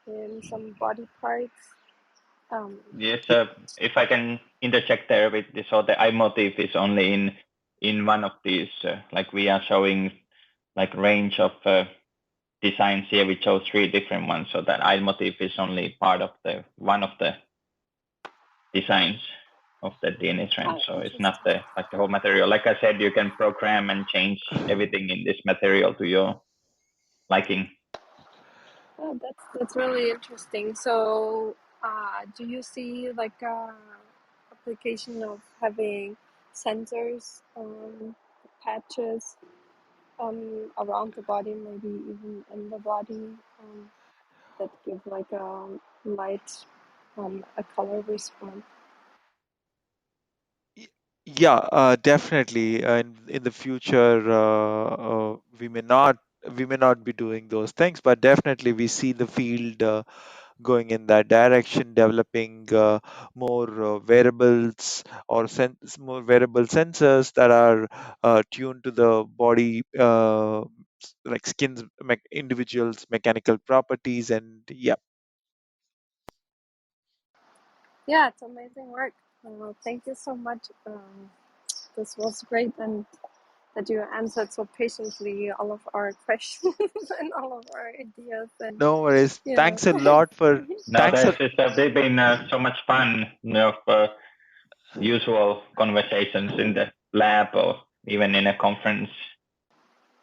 in some body parts. Yes, if I can interject there with this, so the eye motif is only in one of these, like we are showing like range of designs here. We chose 3 different ones, so that eye motif is only part of one of the designs of the DNA strand. So it's not the whole material. Like I said, you can program and change everything in this material to your liking. Oh, that's really interesting. So, do you see like application of having sensors, patches, around the body, maybe even in the body, that give like a light, a color response? Yeah, definitely. In the future, we may not be doing those things, but definitely we see the field going in that direction, developing more wearables or more wearable sensors that are tuned to the body, like skin's individuals' mechanical properties, and yeah. Yeah, it's amazing work. Thank you so much. This was great, and that you answered so patiently all of our questions and all of our ideas, and No worries. you know. Thanks a lot for No, thanks a they've been so much fun, usual conversations in the lab or even in a conference.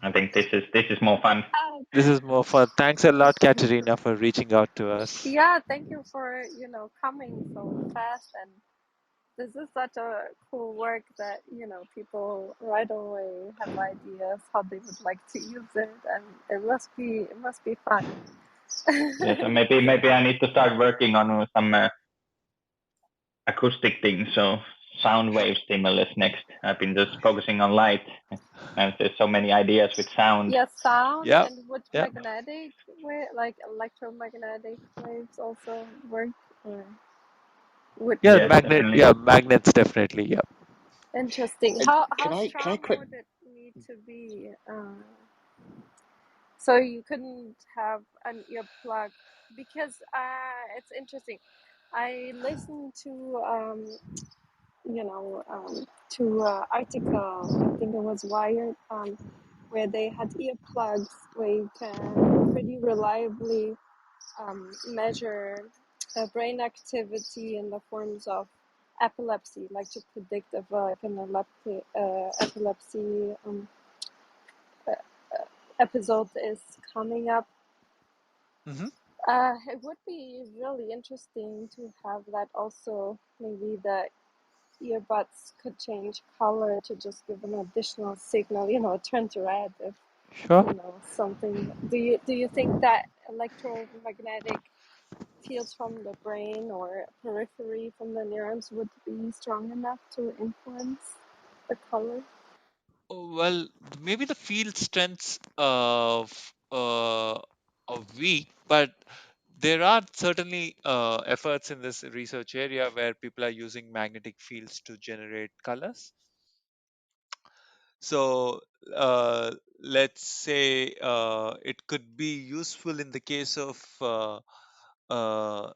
I think this is more fun. This is more fun. Thanks a lot, Katerina, for reaching out to us. Yeah, thank you for coming so fast, and this is such a cool work that people right away have ideas how they would like to use it, and it must be fun. Yes, so maybe I need to start working on some acoustic things, so sound wave stimulus next. I've been just focusing on light, and there's so many ideas with sound. Yeah, sound. Yeah, And would yeah. magnetic wave, like electromagnetic waves, also work? Or would Yeah, Yes, magnet. definitely. Yeah, magnets definitely. Yeah. interesting. And How can I strong quick? would it need to be? So you couldn't have an earplug, because it's interesting. I listened to article. I think it was Wired, where they had earplugs where you can pretty reliably measure brain activity in the forms of epilepsy, like to predict if like an epilepsy uh, episode is coming up. Mm-hmm. It would be really interesting to have that also. Maybe the earbuds could change color to just give an additional signal, turn to red if Sure. something. Do you think that electromagnetic fields from the brain or periphery from the neurons would be strong enough to influence the color? Well, maybe the field strengths of weak, but there are certainly efforts in this research area where people are using magnetic fields to generate colors. So let's say it could be useful in the case of uh,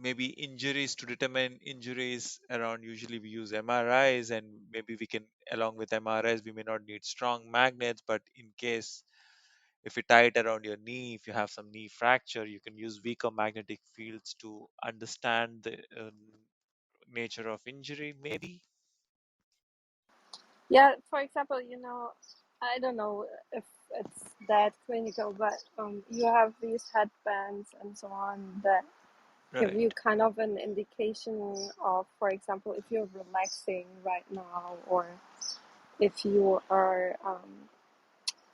maybe injuries, to determine injuries around. Usually we use MRIs, and maybe we can, along with MRIs, we may not need strong magnets, but in case if you tie it around your knee, if you have some knee fracture, you can use weaker magnetic fields to understand the nature of injury, maybe. Yeah, for example, I don't know if it's that clinical, but you have these headbands and so on that give Right. you kind of an indication of, for example, if you're relaxing right now, or if you are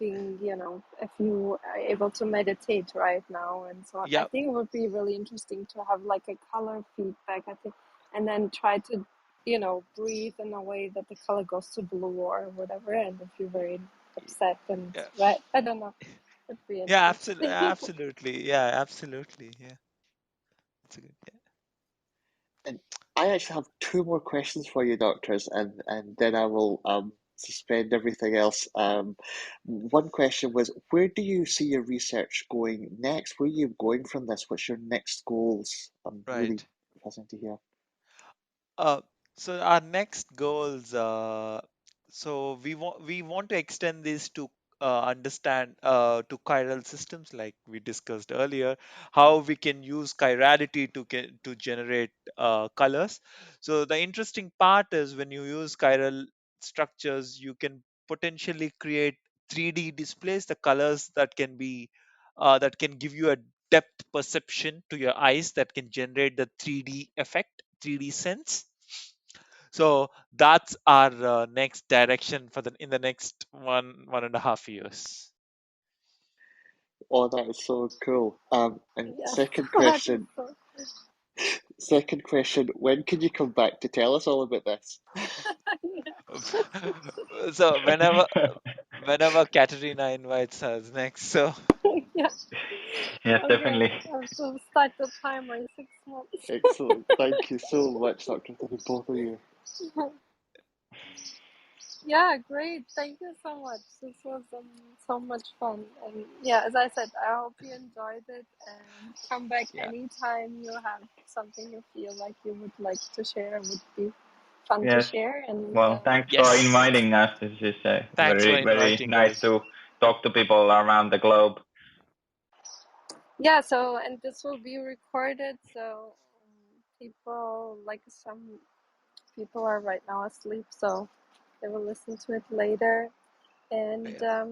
if you are able to meditate right now and so on. I Yeah. think it would be really interesting to have like a color feedback, I think, and then try to, breathe in a way that the color goes to blue or whatever. And if you're very upset and Yeah. red, I don't know, it'd be Yeah. Absolutely. interesting. Absolutely. Yeah. Absolutely. Yeah. That's a good. Yeah. And I actually have two more questions for you, doctors, and then I will suspend everything else. One question was, where do you see your research going next? Where are you going from this? What's your next goals? I'm really Right. fascinated to hear. Uh, so our next goals, so we want to extend this to understand to chiral systems, like we discussed earlier, how we can use chirality to generate colors. So the interesting part is when you use chiral structures, you can potentially create 3D displays, the colors that can give you a depth perception to your eyes, that can generate the 3D effect, 3D sense. So that's our next direction for the in the next 1.5 years. Oh, that is so cool. And Yes, that is so. second question, when can you come back to tell us all about this? So whenever Katerina invites us next. So Yeah. Yes, Okay, definitely. I have to start the timer in 6 months. Excellent. Thank you so much, Doctor. Thank you, both of you. Yeah, great. Thank you so much. This was so much fun. And yeah, as I said, I hope you enjoyed it, and come back yeah, anytime you have something you feel like you would like to share. It would be fun to Yes. share. And Well, thanks for yes. inviting us. This is Thanks for very, very inviting nice us. to talk to people around the globe. yeah, so, and this will be recorded. So people, like some people are right now asleep, so they will listen to it later. And Yeah.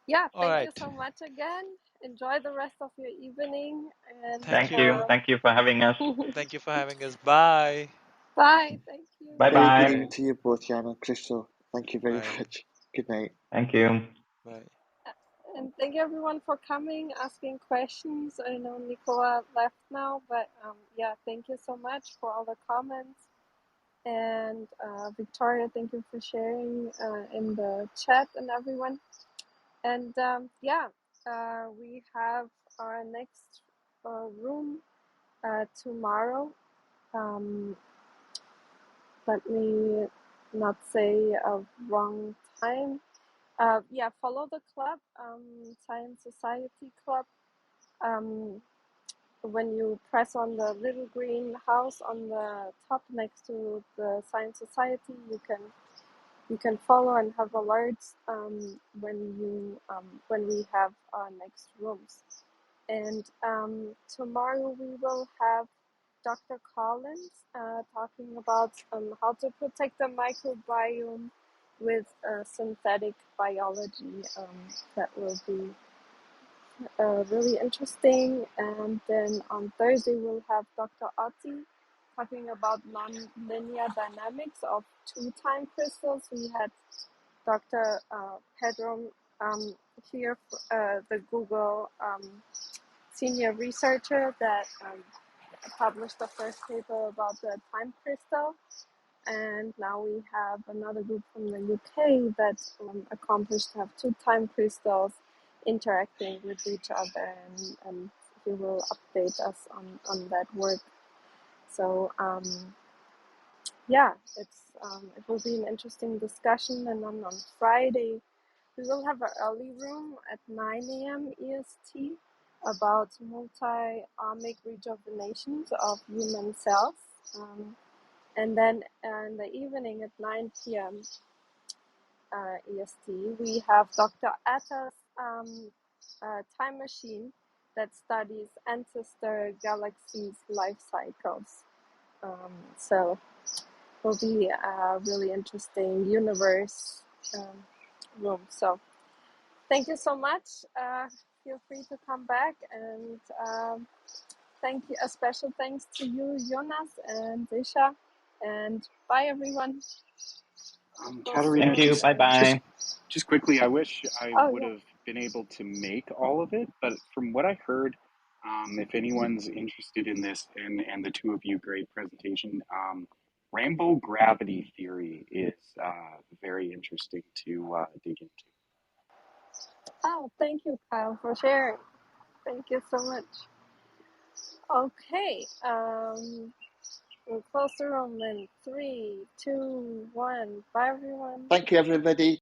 yeah, All thank you right. so much again. Enjoy the rest of your evening. And Thank Thank you. you. Thank you for having us. Thank you for having us. Bye. bye. Thank you. Bye Very good bye. evening to you both, Jan and Crystal. Thank you very Bye. much. Good night. Thank you. Bye. And thank you everyone for coming, asking questions. I know Nicola left now, but yeah, thank you so much for all the comments. And Victoria, thank you for sharing in the chat, and everyone. And yeah, we have our next room tomorrow. Let me not say a wrong time. Yeah, follow the club, Science Society Club. Um, when you press on the little green house on the top next to the Science Society, you can follow and have alerts when we have our next rooms. And tomorrow we will have Dr. Collins talking about how to protect the microbiome with synthetic biology. That will be really interesting. And then on Thursday, we'll have Dr. Ati talking about non-linear dynamics of two-time crystals. We had Dr. Pedro here, the Google senior researcher that published the first paper about the time crystal. And now we have another group from the UK that accomplished to have two time crystals interacting with each other, and he will update us on that work. So yeah, it will be an interesting discussion. And then on Friday, we will have an early room at 9 a.m. EST about multi-omic rejuvenations of human cells. And then in the evening at 9 p.m. EST, we have Dr. Atta's time machine that studies ancestor galaxies' life cycles. So it will be a really interesting universe room. So thank you so much. Feel free to come back, and thank you. A special thanks to you, Jonas and Disha, and bye everyone. Thank you. Bye bye. Just quickly, I wish I would Yeah. have been able to make all of it, but from what I heard, if anyone's interested in this, and the two of you, great presentation. Rainbow gravity theory is very interesting to dig into. Oh, thank you, Kyle, for sharing. Thank you so much. Okay, we'll close the room in 3, 2, 1. Bye, everyone. Thank you, everybody.